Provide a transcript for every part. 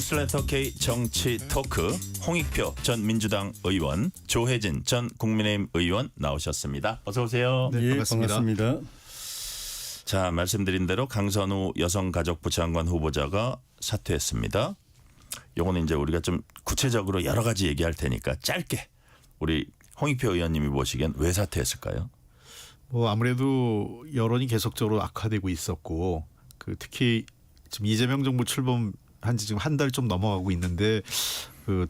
뉴스레터 K 정치 토크 홍익표 전 민주당 의원, 조혜진 전 국민의힘 의원 나오셨습니다. 어서 오세요. 네, 반갑습니다. 자, 말씀드린 대로 강선우 여성가족부 장관 후보자가 사퇴했습니다. 요거는 이제 우리가 좀 구체적으로 여러 가지 얘기할 테니까 짧게 우리 홍익표 의원님이 보시기엔 왜 사퇴했을까요? 뭐 아무래도 여론이 계속적으로 악화되고 있었고 특히 지금 이재명 정부 출범한 지 지금 한 달 좀 넘어가고 있는데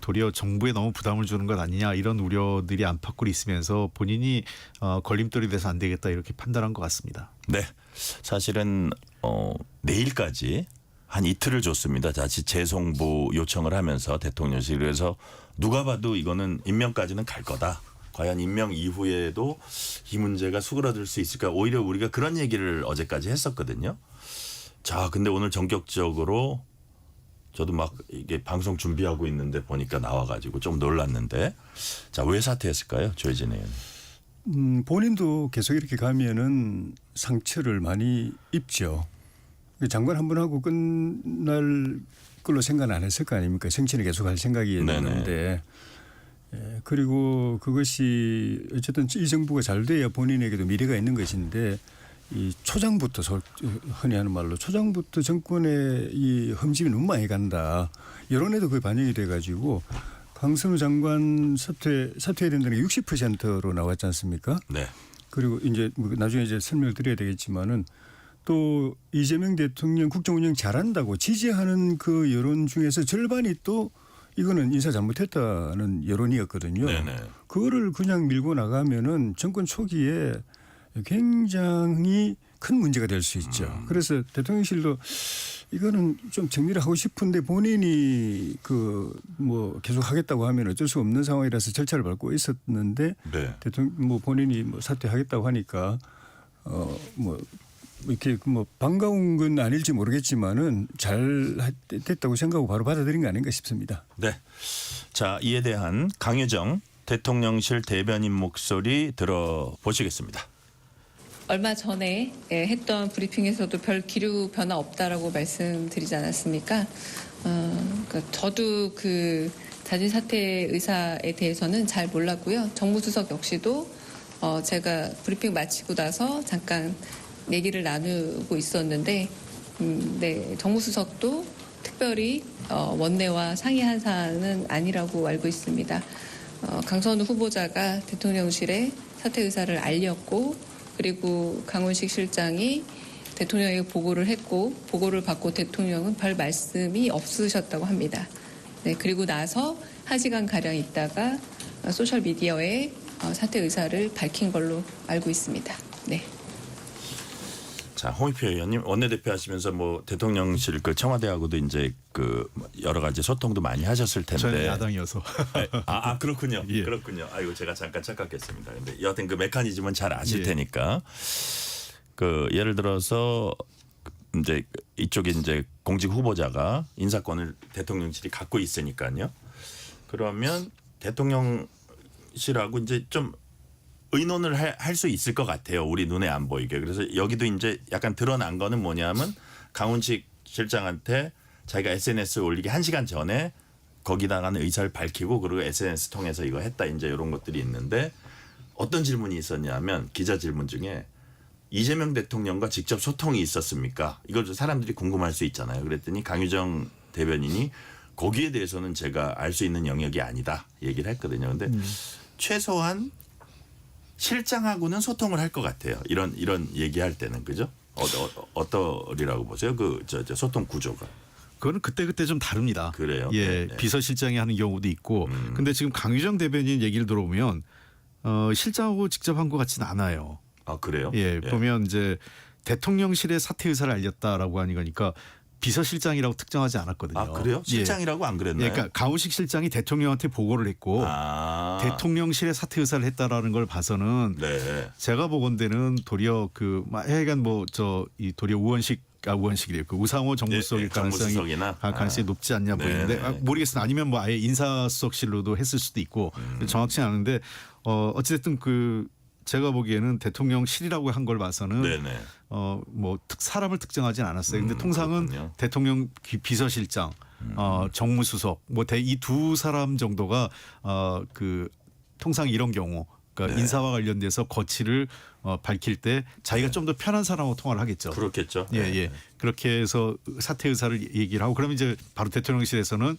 도리어 정부에 너무 부담을 주는 것 아니냐 이런 우려들이 안팎으로 있으면서 본인이 걸림돌이 돼서 안 되겠다 이렇게 판단한 것 같습니다. 네, 사실은 내일까지 한 이틀을 줬습니다. 다시 재송부 요청을 하면서 대통령실에서 누가 봐도 이거는 임명까지는 갈 거다. 과연 임명 이후에도 이 문제가 수그러들 수 있을까? 오히려 우리가 그런 얘기를 어제까지 했었거든요. 자, 근데 오늘 전격적으로 저도 막 이게 방송 준비하고 있는데 보니까 나와가지고 좀 놀랐는데, 자, 왜 사퇴했을까요, 조혜진 의원? 본인도 계속 이렇게 가면은 상처를 많이 입죠. 장관 한 번 하고 끝날 걸로 생각 안 했을 거 아닙니까? 정치는 계속 할 생각이었는데. 그리고 그것이 어쨌든 이 정부가 잘 돼야 본인에게도 미래가 있는 것인데 이 초장부터 흔히 하는 말로 초장부터 정권의 이 흠집이 너무 많이 간다. 여론에도 그게 반영이 돼가지고 강선우 장관 사퇴해야 된다는 게 60%로 나왔지 않습니까? 네. 그리고 이제 나중에 이제 설명을 드려야 되겠지만은 또 이재명 대통령 국정운영 잘한다고 지지하는 그 여론 중에서 절반이 또 이거는 인사 잘못했다는 여론이었거든요. 네네. 그거를 그냥 밀고 나가면은 정권 초기에 굉장히 큰 문제가 될 수 있죠. 그래서 대통령실도 이거는 좀 정리를 하고 싶은데 본인이 뭐 계속 하겠다고 하면 어쩔 수 없는 상황이라서 절차를 밟고 있었는데 네. 대통령 뭐 본인이 뭐 사퇴하겠다고 하니까 뭐 이렇게 뭐 반가운 건 아닐지 모르겠지만은 잘 됐다고 생각하고 바로 받아들인 거 아닌가 싶습니다. 네. 자, 이에 대한 강유정 대통령실 대변인 목소리 들어보시겠습니다. 얼마 전에 했던 브리핑에서도 별 기류 변화 없다라고 말씀드리지 않았습니까? 저도 그 자진 사퇴 의사에 대해서는 잘 몰랐고요. 정무수석 역시도 제가 브리핑 마치고 나서 잠깐 얘기를 나누고 있었는데, 네, 정무수석도 특별히 원내와 상의한 사안은 아니라고 알고 있습니다. 강선우 후보자가 대통령실에 사퇴 의사를 알렸고, 그리고 강훈식 실장이 대통령에게 보고를 했고, 보고를 받고 대통령은 별 말씀이 없으셨다고 합니다. 네, 그리고 나서 1시간 가량 있다가 소셜 미디어에 사퇴 의사를 밝힌 걸로 알고 있습니다. 네. 자, 홍익표 의원님 원내대표 하시면서 뭐 대통령실 청와대하고도 이제 여러 가지 소통도 많이 하셨을 텐데. 저는 야당이어서. 그렇군요. 예. 그렇군요. 아이고 제가 잠깐 착각했습니다. 근데 여하튼 그 메커니즘은 잘 아실 예. 테니까. 예를 들어서 이제 이쪽에 이제 공직 후보자가 인사권을 대통령실이 갖고 있으니까요. 그러면 대통령실하고 이제 좀 의논을 할 수 있을 것 같아요. 우리 눈에 안 보이게. 그래서 여기도 이제 약간 드러난 거는 뭐냐면 강훈식 실장한테 자기가 SNS 올리기 1시간 전에 거기다가는 의사를 밝히고 그리고 SNS 통해서 이거 했다 이제 이런 것들이 있는데 어떤 질문이 있었냐면 기자 질문 중에 이재명 대통령과 직접 소통이 있었습니까? 이걸 사람들이 궁금할 수 있잖아요. 그랬더니 강유정 대변인이 거기에 대해서는 제가 알 수 있는 영역이 아니다 얘기를 했거든요. 근데 최소한 실장하고는 소통을 할 것 같아요. 이런 얘기할 때는 그죠? 어떠리라고 보세요? 소통 구조가. 그거는 그때 좀 다릅니다. 그래요? 예, 네. 비서실장이 하는 경우도 있고. 근데 지금 강유정 대변인 얘기를 들어보면 실장하고 직접 한 것 같지는 않아요. 아, 그래요? 예, 보면 이제 대통령실에 사퇴 의사를 알렸다라고 하니 거니까 비서실장이라고 특정하지 않았거든요. 아, 그래요? 실장이라고 안 그랬나요? 예, 그러니까 강훈식 실장이 대통령한테 보고를 했고 대통령실에 사퇴 의사를 했다라는 걸 봐서는 네. 제가 보건대는 도리어 하여간 도리어 우원식이래요. 우상호 정무수석일 가능성이 높지 않냐 보이는데 모르겠습니다. 아니면 아예 인사수석실로도 했을 수도 있고 정확치는 않은데 어찌됐든 제가 보기에는 대통령실이라고 한 걸 봐서는 사람을 특정하진 않았어요. 근데 통상은 그렇군요. 대통령 비서실장 정무수석 뭐 이 두 사람 정도가 그 통상 이런 경우 그러니까 네. 인사와 관련돼서 거취를 밝힐 때 자기가 좀 더 편한 사람하고 통화를 하겠죠. 그렇겠죠. 예, 네. 예. 그렇게 해서 사퇴 의사를 얘기를 하고 그러면 이제 바로 대통령실에서는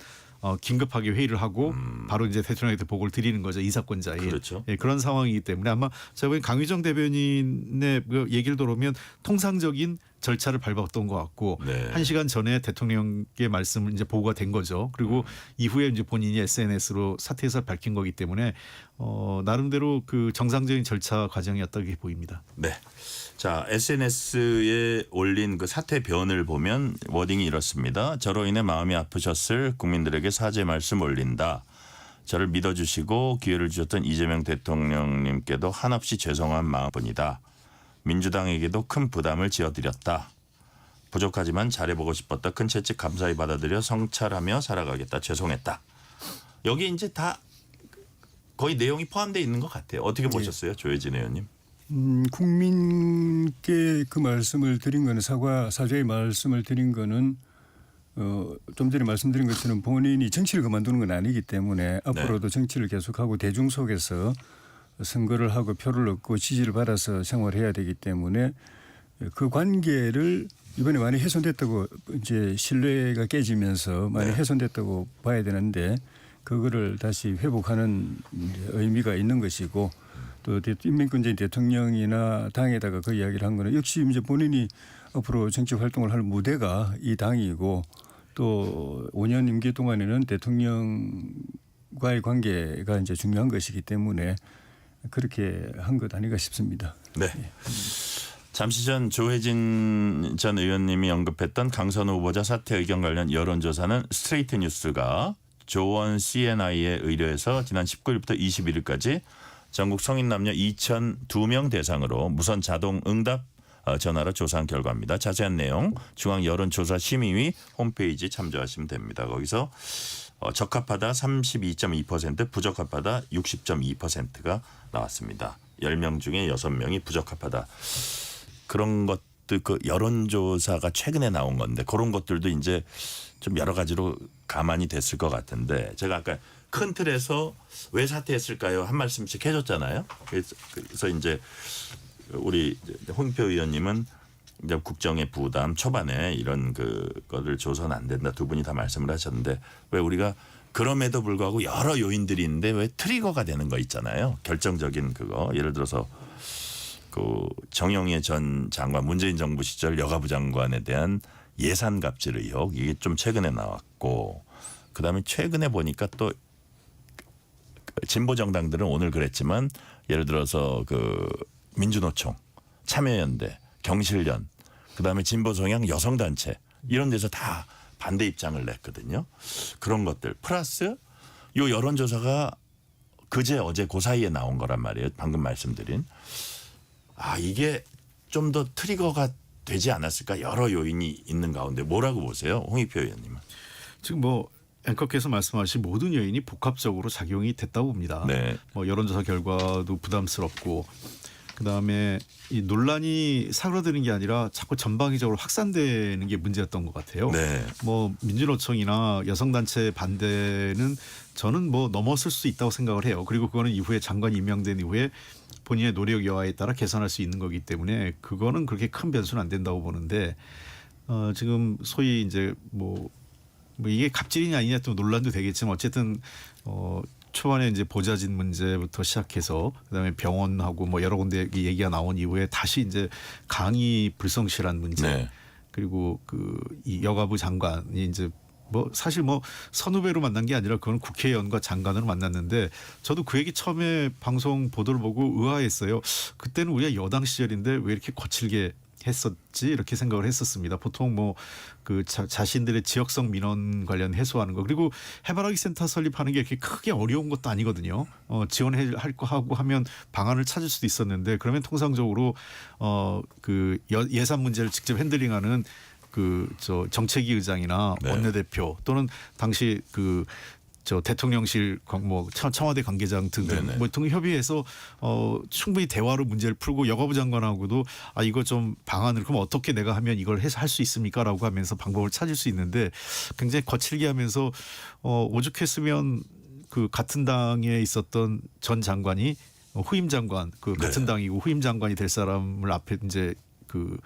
긴급하게 회의를 하고 바로 이제 대통령한테 보고를 드리는 거죠. 이사권자에. 그렇죠. 예, 그런 상황이기 때문에 아마 제가 보기엔 강유정 대변인의 그 얘기를 들어보면 통상적인 절차를 밟았던 것 같고 네. 1시간 전에 대통령의 말씀을 이제 보고가 된 거죠. 그리고 이후에 이제 본인이 SNS로 사퇴 의사를 밝힌 거기 때문에 나름대로 그 정상적인 절차 과정이었다고 보입니다. 네. 자, SNS에 올린 그 사퇴 변을 보면 워딩이 이렇습니다. 저로 인해 마음이 아프셨을 국민들에게 사죄 말씀 올린다. 저를 믿어주시고 기회를 주셨던 이재명 대통령님께도 한없이 죄송한 마음뿐이다. 민주당에게도 큰 부담을 지어드렸다. 부족하지만 잘해보고 싶었다. 큰 채찍 감사히 받아들여 성찰하며 살아가겠다. 죄송했다. 여기 이제 다 거의 내용이 포함되어 있는 것 같아요. 어떻게 보셨어요, 조혜진 의원님? 국민께 그 말씀을 드린 거는 사죄의 말씀을 드린 거는 좀 전에 말씀드린 것처럼 본인이 정치를 그만두는 건 아니기 때문에 앞으로도 정치를 계속하고 대중 속에서 선거를 하고 표를 얻고 지지를 받아서 생활해야 되기 때문에 그 관계를 이번에 많이 훼손됐다고 이제 신뢰가 깨지면서 많이 훼손됐다고 봐야 되는데 그거를 다시 회복하는 의미가 있는 것이고 또 인민권자인 대통령이나 당에다가 그 이야기를 한 거는 역시 이제 본인이 앞으로 정치 활동을 할 무대가 이 당이고 또 5년 임기 동안에는 대통령과의 관계가 이제 중요한 것이기 때문에 그렇게 한 것 아닌가 싶습니다. 네. 잠시 전 조혜진 전 의원님이 언급했던 강선우 후보자 사퇴 의견 관련 여론조사는 스트레이트 뉴스가 조원 CNI에 의뢰해서 지난 19일부터 21일까지 전국 성인 남녀 2,002명 대상으로 무선 자동 응답 전화로 조사한 결과입니다. 자세한 내용 중앙여론조사심의위 홈페이지 참조하시면 됩니다. 거기서 적합하다 32.2%, 부적합하다 60.2%가 나왔습니다. 10명 중에 6명이 부적합하다. 그런 것들 그 여론조사가 최근에 나온 건데 그런 것들도 이제 좀 여러 가지로 가만히 됐을 것 같은데 제가 아까 큰 틀에서 왜 사퇴했을까요? 한 말씀씩 해줬잖아요. 그래서 이제 우리 홍표 의원님은 이제 국정의 부담 초반에 이런 그거를 줘서는 안 된다. 두 분이 다 말씀을 하셨는데 왜 우리가 그럼에도 불구하고 여러 요인들이 있는데 왜 트리거가 되는 거 있잖아요. 결정적인 그거. 예를 들어서 그 정영애 전 장관 문재인 정부 시절 여가부 장관에 대한 예산 갑질 의혹 이게 좀 최근에 나왔고 그다음에 최근에 보니까 또 진보 정당들은 오늘 그랬지만 예를 들어서 그 민주노총, 참여연대, 경실련, 그다음에 진보 성향 여성단체 이런 데서 다 반대 입장을 냈거든요. 그런 것들 플러스 요 여론조사가 그제 어제 그 사이에 나온 거란 말이에요. 방금 말씀드린 이게 좀 더 트리거가 되지 않았을까 여러 요인이 있는 가운데 뭐라고 보세요, 홍익표 의원님은? 지금 뭐 앵커께서 말씀하신 모든 요인이 복합적으로 작용이 됐다고 봅니다. 네. 뭐 여론조사 결과도 부담스럽고 그다음에 이 논란이 사그라드는 게 아니라 자꾸 전방위적으로 확산되는 게 문제였던 것 같아요. 네. 뭐 민주노총이나 여성단체 반대는 저는 뭐 넘어설 수 있다고 생각을 해요. 그리고 그거는 이후에 장관이 임명된 이후에 본인의 노력 여하에 따라 개선할 수 있는 거기 때문에 그거는 그렇게 큰 변수는 안 된다고 보는데 지금 소위 이제 뭐 이게 갑질이냐 아니냐 또 논란도 되겠지만 어쨌든 초반에 이제 보좌진 문제부터 시작해서 그다음에 병원하고 뭐 여러 군데 얘기가 나온 이후에 다시 이제 강의 불성실한 문제 네. 그리고 이 여가부 장관이 이제 뭐 사실 뭐 선후배로 만난 게 아니라 그건 국회의원과 장관으로 만났는데 저도 그 얘기 처음에 방송 보도를 보고 의아했어요. 그때는 우리가 여당 시절인데 왜 이렇게 거칠게 했었지 이렇게 생각을 했었습니다. 보통 뭐 그 자신들의 지역성 민원 관련 해소하는 거 그리고 해바라기 센터 설립하는 게 이렇게 크게 어려운 것도 아니거든요. 지원할 거 하고 하면 방안을 찾을 수도 있었는데 그러면 통상적으로 그 예산 문제를 직접 핸들링하는 그 정책위 의장이나 네. 원내대표 또는 당시 그 저 대통령실 뭐 청와대 관계장 등등 네네. 뭐 등 협의해서 충분히 대화로 문제를 풀고 여가부 장관하고도 이거 좀 방안을 그럼 어떻게 내가 하면 이걸 해서 할 수 있습니까라고 하면서 방법을 찾을 수 있는데 굉장히 거칠게 하면서 오죽했으면 그 같은 당에 있었던 전 장관이 후임 장관 그 같은 당이고 후임 장관이 될 사람을 앞에 이제 그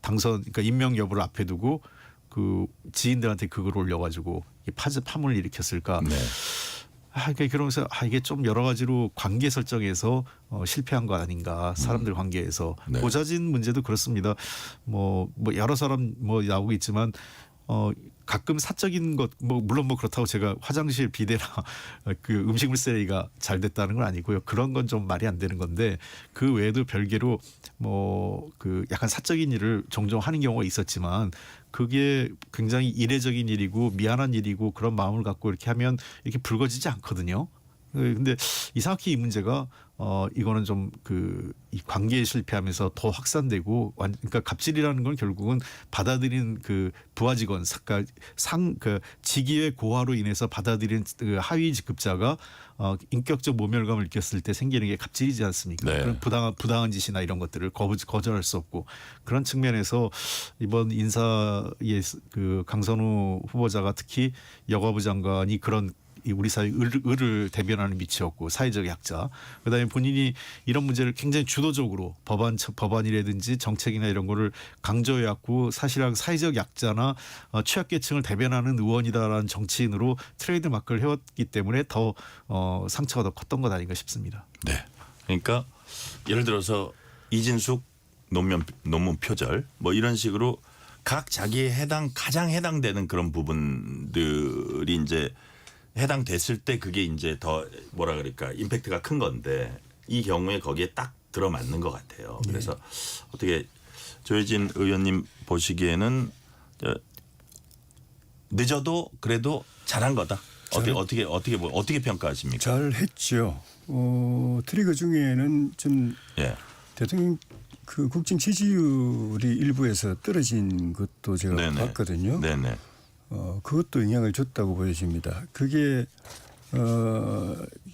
당선 그러니까 임명 여부를 앞에 두고 그 지인들한테 그걸 올려가지고 이 파문을 일으켰을까? 네. 그러니까 그러면서 이게 좀 여러 가지로 관계 설정에서 실패한 거 아닌가 사람들 관계에서 네. 고자진 문제도 그렇습니다. 뭐 여러 사람 뭐 나오고 있지만 가끔 사적인 것 뭐 물론 뭐 그렇다고 제가 화장실 비데나 그 음식물 쓰레기가 잘 됐다는 건 아니고요. 그런 건 좀 말이 안 되는 건데 그 외에도 별개로 뭐 그 약간 사적인 일을 종종 하는 경우가 있었지만 그게 굉장히 이례적인 일이고 미안한 일이고 그런 마음을 갖고 이렇게 하면 이렇게 불거지지 않거든요. 근데 이상하게 이 문제가 이거는 좀 이 관계에 실패하면서 더 확산되고 그러니까 갑질이라는 건 결국은 받아들인 그 부하 직원 그 직위의 고하로 인해서 받아들인 그 하위 직급자가 인격적 모멸감을 느꼈을 때 생기는 게 갑질이지 않습니까? 네. 그런 부당한 짓이나 이런 것들을 거절할 수 없고 그런 측면에서 이번 인사의 그 강선우 후보자가 특히 여가부 장관이 그런 이 우리 사회 을을 대변하는 밑이었고 사회적 약자. 그다음에 본인이 이런 문제를 굉장히 주도적으로 법안이라든지 정책이나 이런 거를 강조해왔고 사실상 사회적 약자나 취약계층을 대변하는 의원이다라는 정치인으로 트레이드 마크를 해왔기 때문에 더 상처가 더 컸던 것 아닌가 싶습니다. 네. 그러니까 예를 들어서 이진숙 논문 표절 뭐 이런 식으로 각 자기에 가장 해당되는 그런 부분들이 이제 해당됐을 때 그게 이제 더 뭐라 그럴까 임팩트가 큰 건데 이 경우에 거기에 딱 들어맞는 것 같아요. 그래서 어떻게 조혜진 의원님 보시기에는 늦어도 그래도 잘한 거다. 어떻게 평가하십니까? 잘했죠. 트리거 중에는 좀 예. 대통령 그 국정 지지율이 일부에서 떨어진 것도 제가 네네. 봤거든요. 네네. 그것도 영향을 줬다고 보여집니다. 그게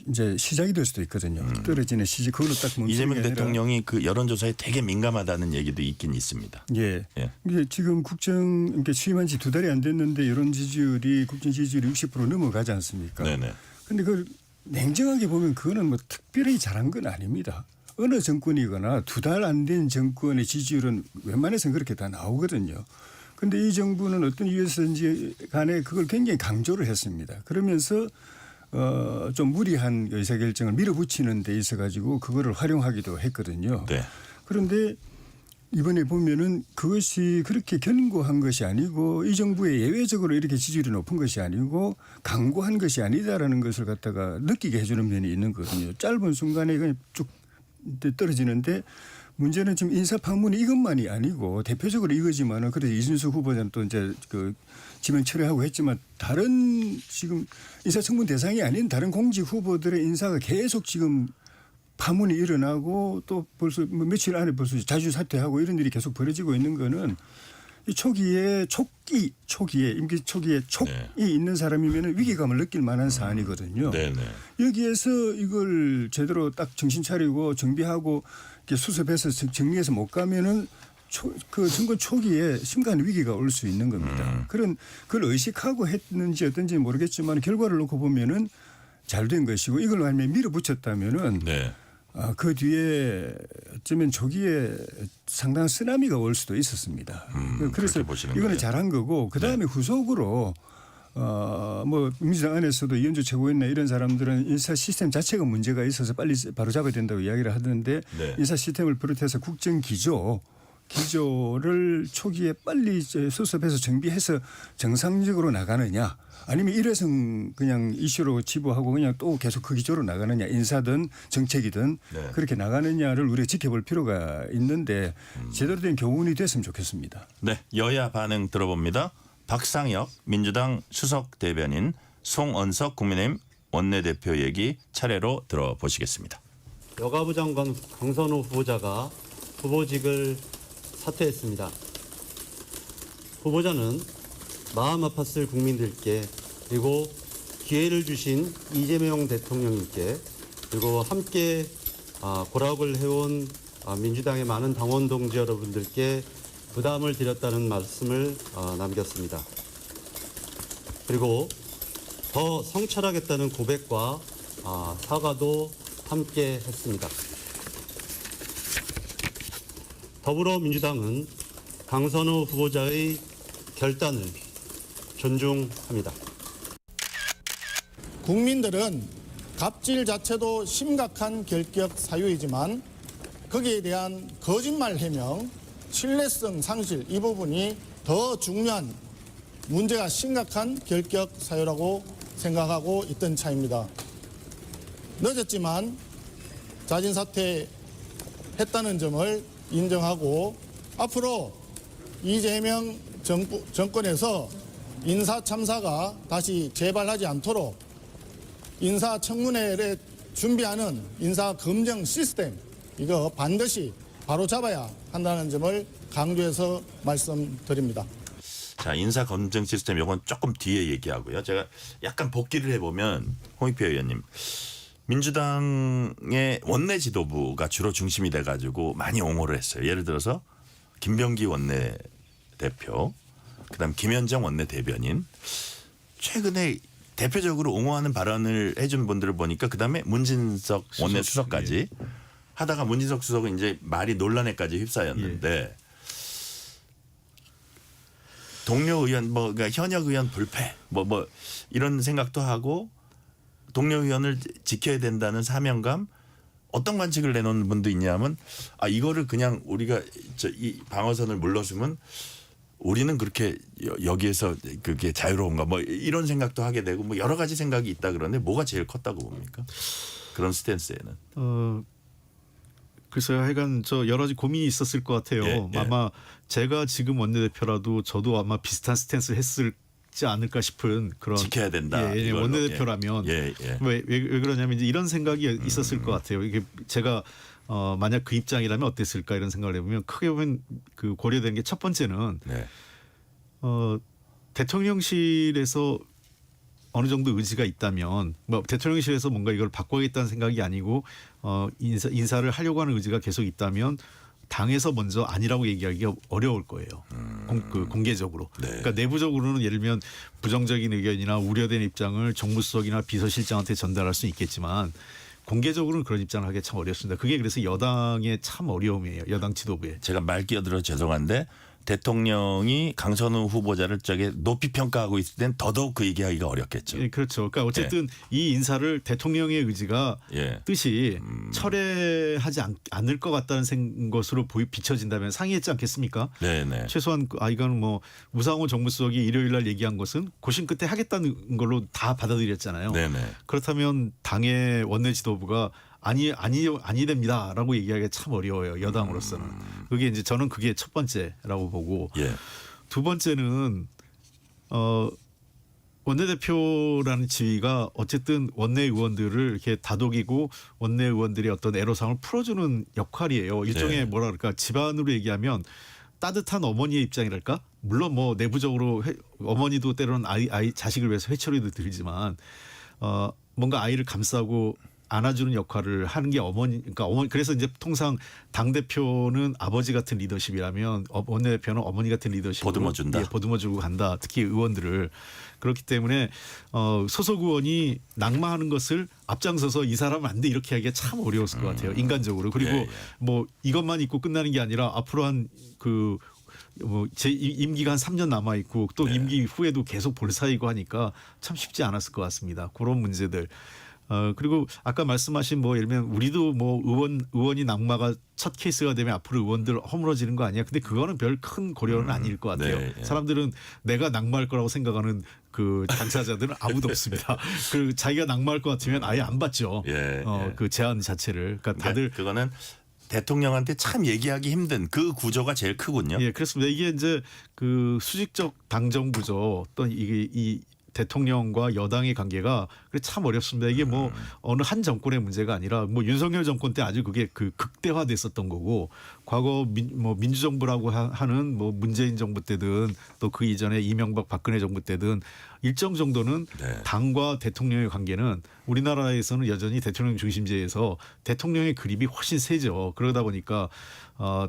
이제 시작이 될 수도 있거든요. 떨어지는 시작 그걸로 딱 멈추는 이재명 게 아니라 대통령이 그 여론조사에 되게 민감하다는 얘기도 있긴 있습니다. 예. 예. 이게 지금 그러니까 취임한 지 2달이 안 됐는데 여론 지지율이 국정 지지율이 60% 넘어가지 않습니까? 네네. 그런데 그걸 냉정하게 보면 그거는 뭐 특별히 잘한 건 아닙니다. 어느 정권이거나 2달 안 된 정권의 지지율은 웬만해서는 그렇게 다 나오거든요. 그런데 이 정부는 어떤 이유에서인지 간에 그걸 굉장히 강조를 했습니다. 그러면서 좀 무리한 의사결정을 밀어붙이는 데 있어 가지고 그거를 활용하기도 했거든요. 네. 그런데 이번에 보면은 그것이 그렇게 견고한 것이 아니고 이 정부에 예외적으로 이렇게 지지율이 높은 것이 아니고 강고한 것이 아니다라는 것을 갖다가 느끼게 해주는 면이 있는 거거든요. 짧은 순간에 그냥 쭉 떨어지는데 문제는 지금 인사 방문이 이것만이 아니고 대표적으로 이거지만은 그래서 이준석 후보자는 또 이제 그 지명 철회하고 했지만 다른 지금 인사청문 대상이 아닌 다른 공직 후보들의 인사가 계속 지금 파문이 일어나고 또 벌써 뭐 며칠 안에 벌써 자주 사퇴하고 이런 일이 계속 벌어지고 있는 거는 이 임기 초기에 촉이 있는 사람이면 위기감을 느낄 만한 사안이거든요. 네네. 여기에서 이걸 제대로 딱 정신 차리고 정비하고 이렇게 수습해서 정리해서 못 가면은 그 정권 초기에 심각한 위기가 올 수 있는 겁니다. 그걸 의식하고 했는지 어떤지 모르겠지만 결과를 놓고 보면은 잘 된 것이고 이걸 만약에 밀어붙였다면은 네. 그 뒤에 어쩌면 조기에 상당한 쓰나미가 올 수도 있었습니다. 그래서 그렇게 보시는 이거는 거예요? 잘한 거고 그다음에 후속으로 뭐 민주당 안에서도 이현주 최고위원이나 이런 사람들은 인사 시스템 자체가 문제가 있어서 빨리 바로 잡아야 된다고 이야기를 하던데 네. 인사 시스템을 비롯해서 국정 기조를 초기에 빨리 이제 수습해서 정비해서 정상적으로 나가느냐 아니면 일회성 그냥 이슈로 치부하고 그냥 또 계속 그 기조로 나가느냐 인사든 정책이든 네. 그렇게 나가느냐를 우리가 지켜볼 필요가 있는데 제대로 된 교훈이 됐으면 좋겠습니다. 네. 여야 반응 들어봅니다. 박상혁 민주당 수석 대변인, 송언석 국민의힘 원내대표 얘기 차례로 들어보시겠습니다. 여가부 장관 강선우 후보자가 후보직을 사퇴했습니다. 후보자는 마음 아팠을 국민들께 그리고 기회를 주신 이재명 대통령님께 그리고 함께 고락을 해온 민주당의 많은 당원 동지 여러분들께 부담을 드렸다는 말씀을 남겼습니다. 그리고 더 성찰하겠다는 고백과 사과도 함께 했습니다. 더불어민주당은 강선우 후보자의 결단을 존중합니다. 국민들은 갑질 자체도 심각한 결격 사유이지만 거기에 대한 거짓말 해명, 신뢰성 상실 이 부분이 더 중요한 문제가 심각한 결격 사유라고 생각하고 있던 차입니다. 늦었지만 자진 사퇴했다는 점을 인정하고 앞으로 이재명 정권에서 인사참사가 다시 재발하지 않도록 인사청문회를 준비하는 인사검증 시스템 이거 반드시 바로잡아야 한다는 점을 강조해서 말씀드립니다. 자, 인사 검증 시스템 이건 조금 뒤에 얘기하고요. 제가 약간 복기를 해보면 홍익표 의원님 민주당의 원내 지도부가 주로 중심이 돼가지고 많이 옹호를 했어요. 예를 들어서 김병기 원내대표, 그다음 김현정 원내대변인 최근에 대표적으로 옹호하는 발언을 해준 분들을 보니까 그다음에 문진석 원내수석까지 하다가 문진석 수석은 이제 말이 논란에까지 휩싸였는데 동료 의원 그러니까 현역 의원 불패 뭐 이런 생각도 하고 동료 의원을 지켜야 된다는 사명감 어떤 관측을 내놓는 분도 있냐면 이거를 그냥 우리가 이 방어선을 물러서면 우리는 그렇게 여기에서 그게 자유로운가 뭐 이런 생각도 하게 되고 뭐 여러 가지 생각이 있다 그러는데 뭐가 제일 컸다고 봅니까? 그런 스탠스에는. 글쎄요, 하여간 여러 가지 고민이 있었을 것 같아요. 예. 아마 제가 지금 원내대표라도 저도 아마 비슷한 스탠스 했을지 않을까 싶은 그런 지켜야 된다. 예, 이걸로. 원내대표라면 예. 왜 그러냐면 이제 이런 생각이 있었을 것 같아요. 이게 제가 만약 그 입장이라면 어땠을까 이런 생각을 해보면 크게 보면 그 고려되는 게 첫 번째는 네. 대통령실에서 어느 정도 의지가 있다면 뭐 대통령실에서 뭔가 이걸 바꿔야겠다는 생각이 아니고 인사를 하려고 하는 의지가 계속 있다면 당에서 먼저 아니라고 얘기하기가 어려울 거예요. 공개적으로. 네. 그러니까 내부적으로는 예를 들면 부정적인 의견이나 우려된 입장을 정무수석이나 비서실장한테 전달할 수 있겠지만 공개적으로는 그런 입장을 하기 참 어렵습니다. 그게 그래서 여당의 참 어려움이에요. 여당 지도부에. 제가 말 끼어들어 죄송한데 대통령이 강선우 후보자를 높이 평가하고 있을 땐 더더욱 그 얘기하기가 어렵겠죠. 예, 그렇죠. 그러니까 어쨌든 이 인사를 대통령의 의지가 예. 뜻이 철회하지 않을 것 같다는 것으로 비춰진다면 상의했지 않겠습니까? 네네. 최소한 이거는 뭐 우상호 정무수석이 일요일 날 얘기한 것은 고심 끝에 하겠다는 걸로 다 받아들였잖아요. 네네. 그렇다면 당의 원내 지도부가 아니 됩니다라고 얘기하기가 참 어려워요. 여당으로서는. 그게 이제 저는 그게 첫 번째라고 보고 예. 두 번째는 원내대표라는 지위가 어쨌든 원내 의원들을 이렇게 다독이고 원내 의원들의 어떤 애로사항을 풀어주는 역할이에요. 일종의 네. 뭐라 그럴까 집안으로 얘기하면 따뜻한 어머니의 입장이랄까. 물론 뭐 내부적으로 어머니도 때로는 아이 자식을 위해서 회초리도 들지만 뭔가 아이를 감싸고 안아주는 역할을 하는 게 그러니까 그래서 이제 통상 당 대표는 아버지 같은 리더십이라면 원내대표는 어머니 같은 리더십으로 보듬어준다. 보듬어주고 간다. 특히 의원들을 그렇기 때문에 소속 의원이 낙마하는 것을 앞장서서 이 사람은 안 돼 이렇게 하기가 참 어려웠을 것 같아요. 인간적으로. 그리고 예. 뭐 이것만 있고 끝나는 게 아니라 앞으로 제 임기가 한 3년 남아 있고 또 네. 임기 후에도 계속 볼 사이고 하니까 참 쉽지 않았을 것 같습니다. 그런 문제들. 그리고 아까 말씀하신 예를 들면 우리도 의원이 낙마가 첫 케이스가 되면 앞으로 의원들 허물어지는 거 아니야. 근데 그거는 별 큰 고려는 아닐 것 같아요. 네, 예. 사람들은 내가 낙마할 거라고 생각하는 그 당사자들은 아무도 없습니다. 그 자기가 낙마할 것 같으면 아예 안 받죠. 예. 그 제안 자체를. 그러니까 다들 그거는 대통령한테 참 얘기하기 힘든 그 구조가 제일 크군요. 예, 그렇습니다. 이게 이제 그 수직적 당정 구조 어떤 이게 이 대통령과 여당의 관계가 그래 참 어렵습니다. 이게 뭐 어느 한 정권의 문제가 아니라 뭐 윤석열 정권 때 아주 그게 그 극대화됐었던 거고 과거 뭐 민주정부라고 하는 뭐 문재인 정부 때든 또 그 이전에 이명박 박근혜 정부 때든 일정 정도는 네. 당과 대통령의 관계는 우리나라에서는 여전히 대통령 중심제에서 대통령의 그립이 훨씬 세죠. 그러다 보니까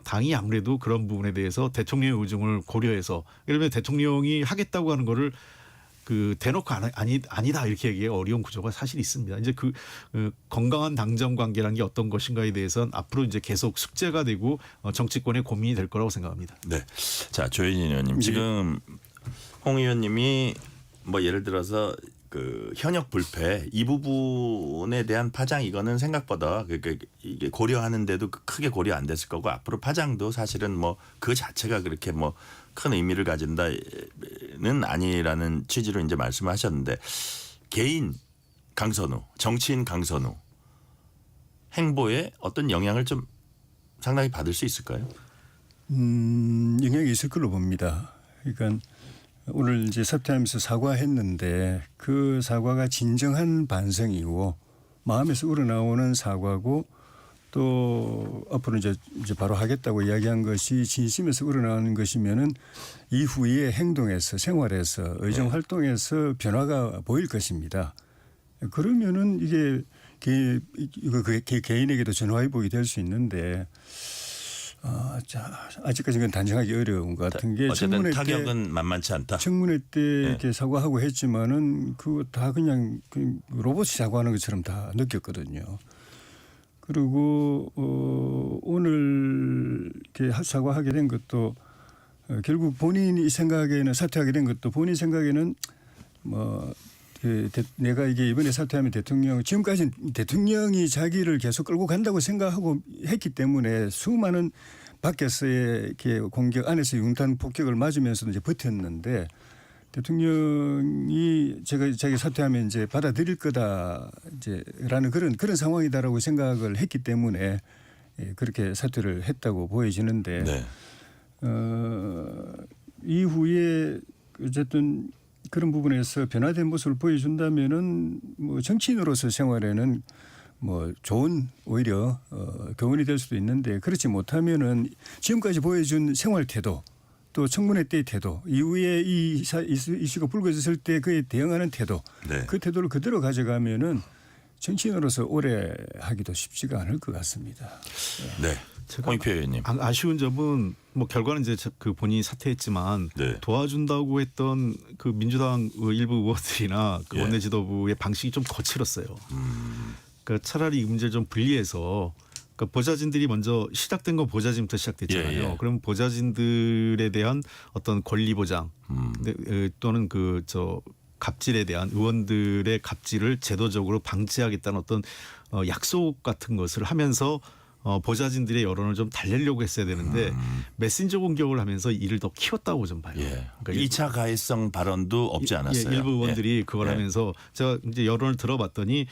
당이 아무래도 그런 부분에 대해서 대통령의 의중을 고려해서 예를 들면 대통령이 하겠다고 하는 거를 그 대놓고 아니다 이렇게 얘기하기 어려운 구조가 사실 있습니다. 이제 그 건강한 당정 관계라는 게 어떤 것인가에 대해서는 앞으로 이제 계속 숙제가 되고 정치권의 고민이 될 거라고 생각합니다. 네. 자, 조혜진 의원님 지금 홍 의원님이 뭐 예를 들어서 그 현역 불패 이 부분에 대한 파장 이거는 생각보다 이게 고려하는데도 크게 고려 안 됐을 거고 앞으로 파장도 사실은 뭐 그 자체가 그렇게 뭐 큰 의미를 가진다는 아니라는 취지로 이제 말씀하셨는데 개인 강선우, 정치인 강선우 행보에 어떤 영향을 좀 상당히 받을 수 있을까요? 영향이 있을 걸로 봅니다. 그러니까 오늘 이제 사퇴하면서 사과했는데 그 사과가 진정한 반성이고 마음에서 우러나오는 사과고 또 앞으로 이제 바로 하겠다고 이야기한 것이 진심에서 우러나오는 것이면은 이후의 행동에서 생활에서 의정 활동에서 변화가 보일 것입니다. 그러면은 이게 개인에게도 전화위복이 될 수 있는데 아직까지는 단정하기 어려운 것 같은 게 어쨌든 타격은 만만치 않다. 청문회 때 이렇게 사과하고 했지만은 그거 다 그냥 로봇이 사과하는 것처럼 다 느꼈거든요. 그리고 오늘 이렇게 사과하게 된 것도 결국 본인이 생각에는 사퇴하게 된 것도 본인 생각에는 뭐 내가 이게 이번에 사퇴하면 지금까지는 대통령이 자기를 계속 끌고 간다고 생각하고 했기 때문에 수많은 밖에서의 이렇게 공격 안에서 융탄 폭격을 맞으면서도 이제 버텼는데 대통령이 자기 사퇴하면 이제 받아들일 거다 이제라는 그런 상황이다라고 생각을 했기 때문에 그렇게 사퇴를 했다고 보여지는데 네. 이후에 어쨌든 그런 부분에서 변화된 모습을 보여준다면은 뭐 정치인으로서 생활에는 뭐 좋은 오히려 교훈이 될 수도 있는데 그렇지 못하면은 지금까지 보여준 생활 태도 또 청문회 때의 태도 이후에 이 이슈가 불거졌을 때 그에 대응하는 태도 네. 그 태도를 그대로 가져가면은 정치인으로서 오래 하기도 쉽지가 않을 것 같습니다. 네. 홍익표 의원님. 아쉬운 점은 뭐 결과는 이제 그 본인이 사퇴했지만 네. 도와준다고 했던 그 민주당 일부 의원들이나 그 예. 원내 지도부의 방식이 좀 거칠었어요. 그러니까 차라리 이 문제를 좀 분리해서 그러니까 보좌진들이 먼저 시작된 건 보좌진부터 시작됐잖아요. 예, 예. 그럼 보좌진들에 대한 어떤 권리 보장 또는 갑질에 대한 의원들의 갑질을 제도적으로 방지하겠다는 어떤 약속 같은 것을 하면서 보좌진들의 여론을 좀 달래려고 했어야 되는데 메신저 공격을 하면서 이를 더 키웠다고 좀 봐요. 예. 그러니까 2차 가해성 발언도 없지 않았어요. 일부 의원들이 예. 그걸 예. 하면서 제가 이제 여론을 들어봤더니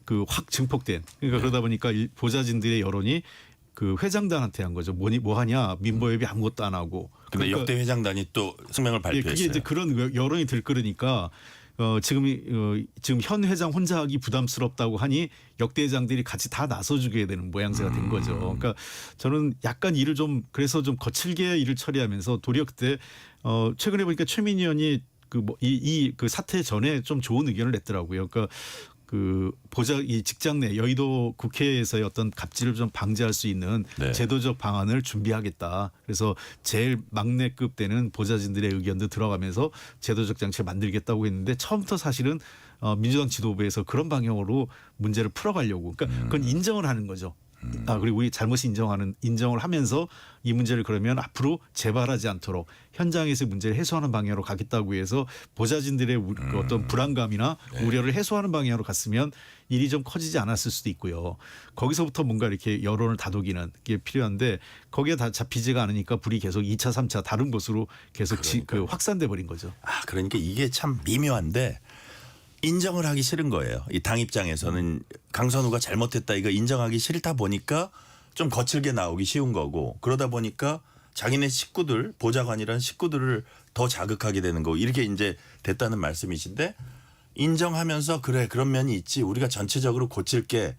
그 확 증폭된 그러니까 그러다 보니까 보좌진들의 여론이 그 회장단한테 한 거죠. 뭐 하냐 민보협이 아무것도 안 하고. 근데 그러니까 역대 회장단이 또 성명을 발표했어요. 그게 이제 그런 여론이 들끓으니까 지금 현 회장 혼자 하기 부담스럽다고 하니 역대 회장들이 같이 다 나서주게 되는 모양새가 된 거죠. 그러니까 저는 약간 일을 좀 그래서 좀 거칠게 일을 처리하면서 도리어 그때 최근에 보니까 최민희 의원이 그 사태 전에 좀 좋은 의견을 냈더라고요. 그러니까 이 직장 내 여의도 국회에서의 어떤 갑질을 좀 방지할 수 있는 네. 제도적 방안을 준비하겠다. 그래서 제일 막내급 되는 보좌진들의 의견도 들어가면서 제도적 장치를 만들겠다고 했는데 처음부터 사실은 민주당 지도부에서 그런 방향으로 문제를 풀어가려고. 그러니까 그건 인정을 하는 거죠. 그리고 우리 잘못이 인정을 하면서 이 문제를 그러면 앞으로 재발하지 않도록 현장에서 문제를 해소하는 방향으로 가겠다고 해서 보좌진들의 그 어떤 불안감이나 우려를 해소하는 방향으로 갔으면 일이 좀 커지지 않았을 수도 있고요. 거기서부터 뭔가 이렇게 여론을 다독이는 게 필요한데 거기에 다 잡히지가 않으니까 불이 계속 2차, 3차 다른 곳으로 계속 확산돼 버린 거죠. 그러니까 이게 참 미묘한데 인정을 하기 싫은 거예요. 이 당 입장에서는 강선우가 잘못했다 이거 인정하기 싫다 보니까 좀 거칠게 나오기 쉬운 거고 그러다 보니까 자기네 식구들 보좌관이란 식구들을 더 자극하게 되는 거 이렇게 이제 됐다는 말씀이신데 인정하면서 그래 그런 면이 있지 우리가 전체적으로 고칠게.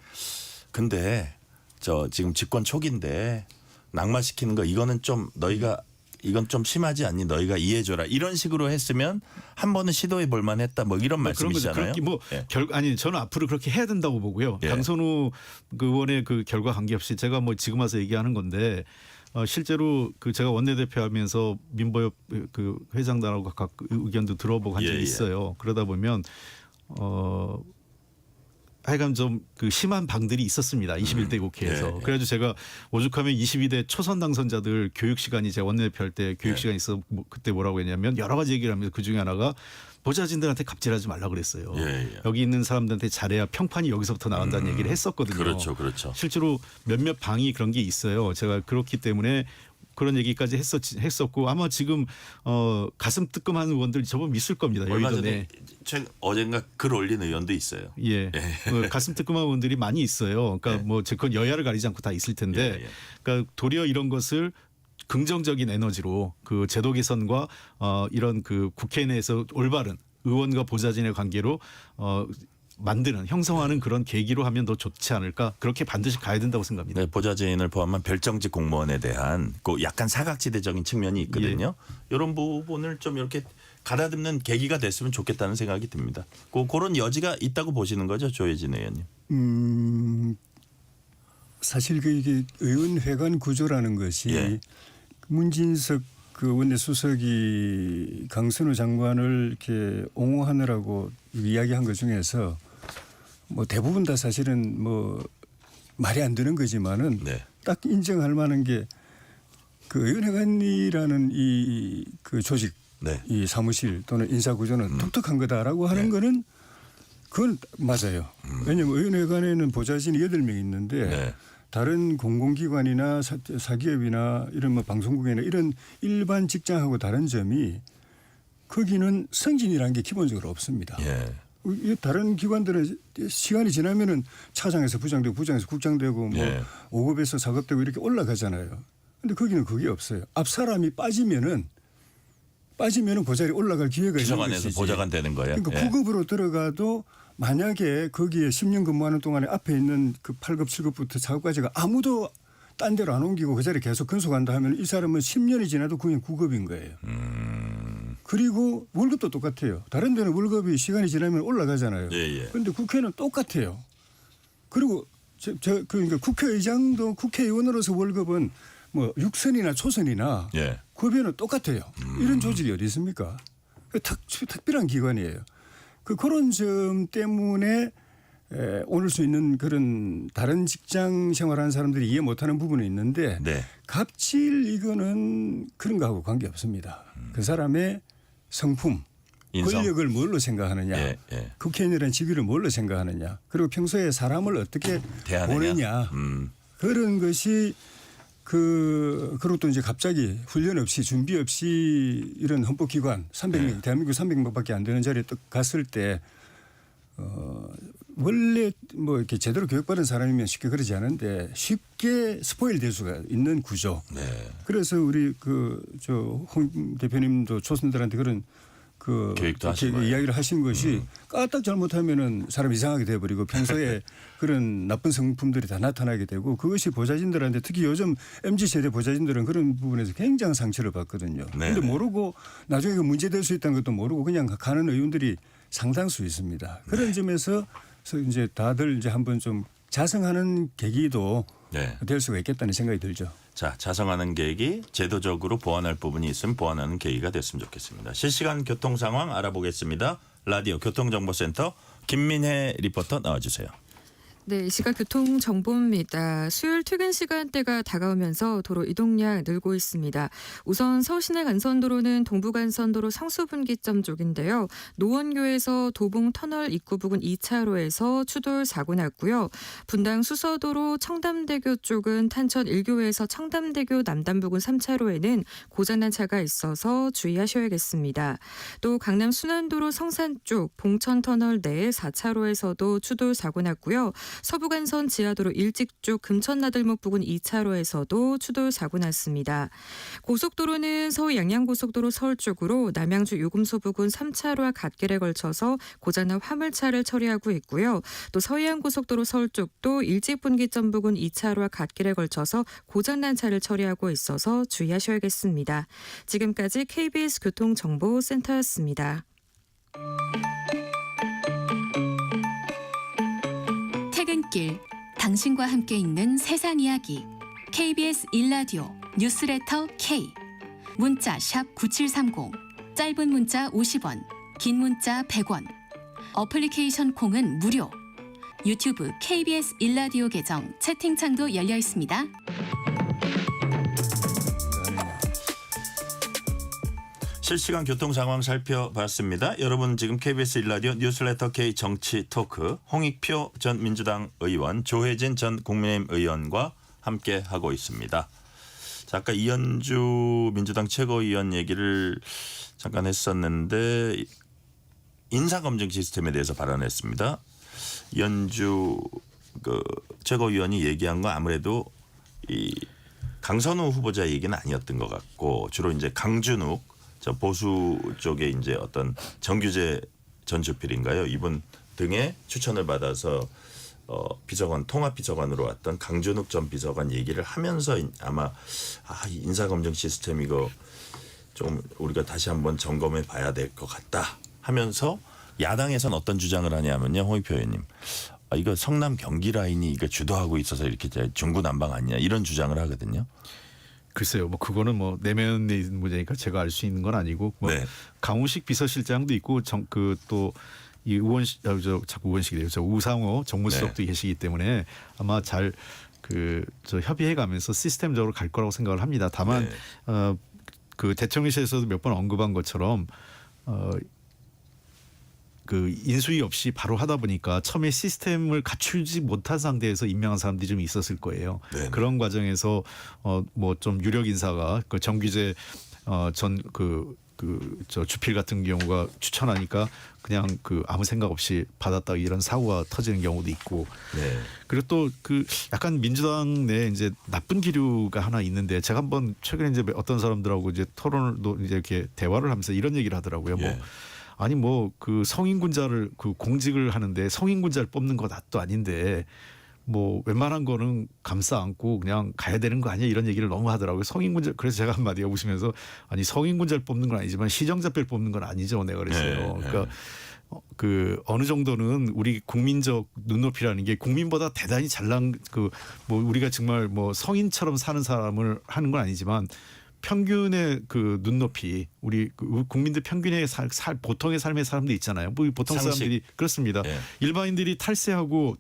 근데 저 지금 집권 초기인데 낙마시키는 거 이거는 좀 너희가 이건 좀 심하지 않니? 너희가 이해해줘라. 이런 식으로 했으면 한 번은 시도해 볼 만했다. 뭐 이런 말씀이시잖아요. 그렇게 뭐 예. 아니 저는 앞으로 그렇게 해야 된다고 보고요. 예. 강선우 그 의원의 그 결과 관계없이 제가 뭐 지금 와서 얘기하는 건데 실제로 그 제가 원내대표하면서 민보협 그 회장단하고 각 의견도 들어보고 한 적이 예, 예. 있어요. 그러다 보면 하여간 좀 그 심한 방들이 있었습니다. 21대 국회에서. 예, 예. 그래가지고 제가 오죽하면 22대 초선 당선자들 교육 시간이 제가 원내대표 할 때 교육 시간이 있어 그때 뭐라고 했냐면 여러 가지 얘기를 하면서 그중에 하나가 보좌진들한테 갑질하지 말라 그랬어요. 예, 예. 여기 있는 사람들한테 잘해야 평판이 여기서부터 나온다는 얘기를 했었거든요. 그렇죠, 그렇죠. 실제로 몇몇 방이 그런 게 있어요. 제가 그렇기 때문에 그런 얘기까지 했었고 아마 지금 가슴 뜨끔한 의원들 저번 있을 겁니다. 얼마 여의도에. 전에 어젠가 글 올린 의원도 있어요. 예. 가슴 뜨끔한 의원들이 많이 있어요. 그러니까 예. 뭐 제건 여야를 가리지 않고 다 있을 텐데 예, 예. 그러니까 도리어 이런 것을 긍정적인 에너지로 그 제도 개선과 이런 그 국회 내에서 올바른 의원과 보좌진의 관계로 만드는 형성하는 그런 계기로 하면 더 좋지 않을까 그렇게 반드시 가야 된다고 생각합니다. 네, 보좌진을 포함한 별정직 공무원에 대한 그 약간 사각지대적인 측면이 있거든요. 이런 부분을 좀 이렇게 가다듬는 계기가 됐으면 좋겠다는 생각이 듭니다. 그런 여지가 있다고 보시는 거죠, 조혜진 의원님? 사실 그 이게 의원회관 구조라는 것이 예. 문진석 그 원내 수석이 강선우 장관을 이렇게 옹호하느라고 이야기한 것 중에서 뭐 대부분 다 사실은 뭐 말이 안 되는 거지만은 네. 딱 인정할 만한 게 그 의원회관이라는 이 그 조직, 네. 이 사무실 또는 인사 구조는 독특한 거다라고 하는 거는 그건 맞아요. 왜냐하면 의원회관에는 보좌진이 8명 있는데 네. 다른 공공기관이나 사기업이나 이런 뭐 방송국이나 이런 일반 직장하고 다른 점이 거기는 승진이라는 게 기본적으로 없습니다. 예. 이 다른 기관들은 시간이 지나면은 차장에서 부장되고 부장에서 국장되고 뭐 예. 5급에서 4급되고 이렇게 올라가잖아요. 근데 거기는 그게 없어요. 앞 사람이 빠지면은 그 자리에 올라갈 기회가 있는 기성안에서 것이지. 보좌관 되는 거예요. 그러니까 예. 9급으로 들어가도 만약에 거기에 10년 근무하는 동안에 앞에 있는 그 8급, 7급부터 4급까지가 아무도 딴 데로 안 옮기고 그 자리에 계속 근속한다 하면 이 사람은 10년이 지나도 그냥 9급인 거예요. 그리고 월급도 똑같아요. 다른 데는 월급이 시간이 지나면 올라가잖아요. 예, 예. 그런데 국회는 똑같아요. 그리고 그러니까 국회의장도 국회의원으로서 월급은 뭐 6선이나 초선이나 예. 급여는 똑같아요. 이런 조직이 어디 있습니까? 특별한 기관이에요. 그런 점 때문에 오늘 수 있는 그런 다른 직장 생활하는 사람들이 이해 못하는 부분이 있는데 네. 갑질 이거는 그런 거하고 관계없습니다. 그 사람의 성품, 인성. 권력을 뭘로 생각하느냐, 예, 예. 국회의원이라는 직위를 뭘로 생각하느냐, 그리고 평소에 사람을 어떻게 대하느냐. 보느냐 그런 것이 그리고 또 이제 갑자기 훈련 없이 준비 없이 이런 헌법기관 300명 대한민국 300명밖에 안 되는 자리에 또 갔을 때 원래 뭐 이렇게 제대로 교육받은 사람이면 쉽게 그러지 않은데 쉽게 스포일 될 수가 있는 구조. 네. 그래서 우리 홍 대표님도 초선들한테 그런 교육도 하신 거예요. 이야기를 하신 것이 까딱 잘못하면은 사람 이상하게 돼버리고 평소에 그런 나쁜 성품들이 다 나타나게 되고 그것이 보좌진들한테 특히 요즘 MZ 세대 보좌진들은 그런 부분에서 굉장한 상처를 받거든요. 그런데 모르고 나중에 그 문제될 수 있다는 것도 모르고 그냥 가는 의원들이 상당수 있습니다. 그런 점에서 이제 다들 이제 한번 좀 자성하는 계기도 네. 될 수가 있겠다는 생각이 들죠. 자, 자성하는 계획이 제도적으로 보완할 부분이 있으면 보완하는 계기가 됐으면 좋겠습니다. 실시간 교통 상황 알아보겠습니다. 라디오 교통정보센터 김민혜 리포터 나와주세요. 네, 이 시각 교통 정보입니다. 수요일 퇴근 시간대가 다가오면서 도로 이동량 늘고 있습니다. 우선 서울시내 간선도로는 동부간선도로 성수분기점 쪽인데요. 노원교에서 도봉터널 입구 부근 2차로에서 추돌 사고 났고요. 분당 수서도로 청담대교 쪽은 탄천 1교에서 청담대교 남단 부근 3차로에는 고장난 차가 있어서 주의하셔야겠습니다. 또 강남 순환도로 성산 쪽 봉천터널 내 4차로에서도 추돌 사고 났고요. 서부간선 지하도로 일찍 쪽 금천나들목 부근 2차로에서도 추돌 사고 났습니다. 고속도로는 서울 양양고속도로 서울 쪽으로 남양주 요금소 부근 3차로와 갓길에 걸쳐서 고장난 화물차를 처리하고 있고요. 또 서해안고속도로 서울 쪽도 일직분기점 부근 2차로와 갓길에 걸쳐서 고장난 차를 처리하고 있어서 주의하셔야겠습니다. 지금까지 KBS 교통정보센터였습니다. 퇴근길 당신과 함께 읽는 세상 이야기 KBS 1라디오 뉴스레터 K 문자 샵 9730 짧은 문자 50원 긴 문자 100원 어플리케이션 콩은 무료 유튜브 KBS 1라디오 계정 채팅창도 열려 있습니다. 실시간 교통 상황 살펴봤습니다. 여러분 지금 KBS 1라디오 뉴스레터 K 정치 토크 홍익표 전 민주당 의원, 조혜진 전 국민의힘 의원과 함께 하고 있습니다. 자, 아까 이현주 민주당 최고위원 얘기를 잠깐 했었는데 인사검증 시스템에 대해서 발언했습니다. 이현주 최고위원이 얘기한 건 아무래도 이 강선우 후보자 얘기는 아니었던 것 같고 주로 이제 강준욱 저 보수 쪽에 이제 어떤 정규재 전 주필인가요? 이분 등의 추천을 받아서 비서관 통합비서관으로 왔던 강준욱 전 비서관 얘기를 하면서 아마 인사검증 시스템 이거 좀 우리가 다시 한번 점검해 봐야 될 것 같다 하면서 야당에선 어떤 주장을 하냐면요, 홍익표 의원님. 이거 성남 경기 라인이 이거 주도하고 있어서 이렇게 중구난방 아니냐 이런 주장을 하거든요. 글쎄요, 뭐 그거는 뭐 내면에 있는 문제니까 제가 알 수 있는 건 아니고 뭐 네. 강훈식 비서실장도 있고 또 이 의원식 자꾸 의원식이래요. 저 우상호 정무수석도 네. 계시기 때문에 아마 잘 저 협의해가면서 시스템적으로 갈 거라고 생각을 합니다. 다만 네. 그 대통령실에서도 몇 번 언급한 것처럼 그 인수위 없이 바로 하다 보니까 처음에 시스템을 갖추지 못한 상태에서 임명한 사람들이 좀 있었을 거예요. 네네. 그런 과정에서 뭐 좀 유력 인사가 그 정규재 전 저 주필 같은 경우가 추천하니까 그냥 아무 생각 없이 받았다 이런 사고가 터지는 경우도 있고. 네. 그리고 또 약간 민주당 내에 이제 나쁜 기류가 하나 있는데 제가 한번 최근에 이제 어떤 사람들하고 이제 토론을 이제 이렇게 대화를 하면서 이런 얘기를 하더라고요. 예. 아니 뭐 성인군자를 공직을 하는데 성인군자를 뽑는 거 낫도 아닌데 뭐 웬만한 거는 감싸 안고 그냥 가야 되는 거 아니야 이런 얘기를 너무 하더라고요. 성인군자 그래서 제가 한마디 웃으면서 아니 성인군자를 뽑는 건 아니지만 시정자표를 뽑는 건 아니죠. 내가 그랬어요. 네, 그러니까 어느 정도는 우리 국민적 눈높이라는 게 국민보다 대단히 잘난 뭐 우리가 정말 뭐 성인처럼 사는 사람을 하는 건 아니지만 평균의 눈높이 우리 국민들 평균의 보통의 삶의 사람들 있잖아요. 뭐 보통 상식. 사람들이 그렇습니다. 예. 일반인들이 탈세하고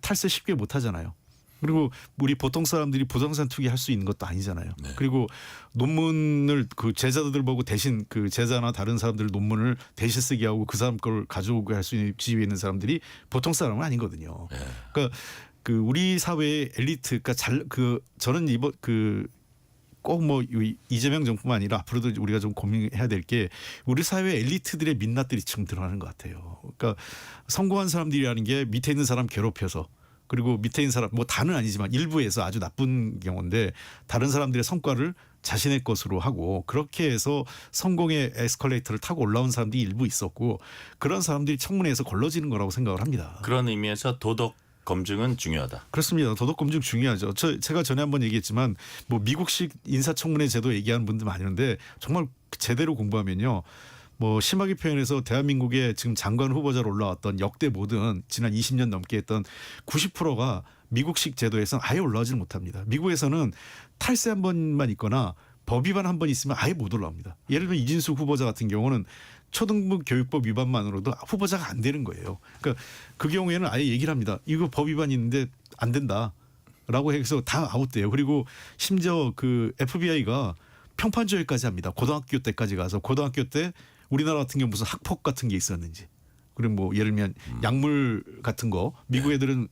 탈세 쉽게 못 하잖아요. 그리고 우리 보통 사람들이 부동산 투기할 수 있는 것도 아니잖아요. 네. 그리고 논문을 제자들 보고 대신 제자나 다른 사람들 논문을 대신 쓰게 하고 그 사람 걸 가져오게 할 수 있는 지위에 있는 사람들이 보통 사람은 아니거든요. 네. 그러니까 우리 사회의 엘리트, 그러니까 저는 이번 꼭 뭐 이재명 정부만 아니라 앞으로도 우리가 좀 고민해야 될 게 우리 사회 엘리트들의 민낯들이 지금 드러나는 것 같아요. 그러니까 성공한 사람들이라는 게 밑에 있는 사람 괴롭혀서 그리고 밑에 있는 사람 뭐 다는 아니지만 일부에서 아주 나쁜 경우인데 다른 사람들의 성과를 자신의 것으로 하고 그렇게 해서 성공의 에스컬레이터를 타고 올라온 사람들이 일부 있었고 그런 사람들이 청문회에서 걸러지는 거라고 생각을 합니다. 그런 의미에서 도덕 검증은 중요하다. 그렇습니다. 도덕 검증 중요하죠. 제가 전에 한번 얘기했지만 뭐 미국식 인사청문회 제도 얘기하는 분들 많은데 정말 제대로 공부하면요. 뭐 심하게 표현해서 대한민국의 지금 장관 후보자로 올라왔던 역대 모든 지난 20년 넘게 했던 90%가 미국식 제도에서는 아예 올라오질 못합니다. 미국에서는 탈세 한 번만 있거나 법 위반 한 번 있으면 아예 못 올라옵니다. 예를 들면 이진숙 후보자 같은 경우는 초등부 교육법 위반만으로도 후보자가 안 되는 거예요. 그러니까 그 경우에는 아예 얘기를 합니다. 이거 법 위반이 있는데 안 된다라고 해서 다 아웃돼요. 그리고 심지어 FBI가 평판 조회까지 합니다. 고등학교 때까지 가서 고등학교 때 우리나라 같은 경우 무슨 학폭 같은 게 있었는지. 그리고 뭐 예를 들면 약물 같은 거 미국 애들은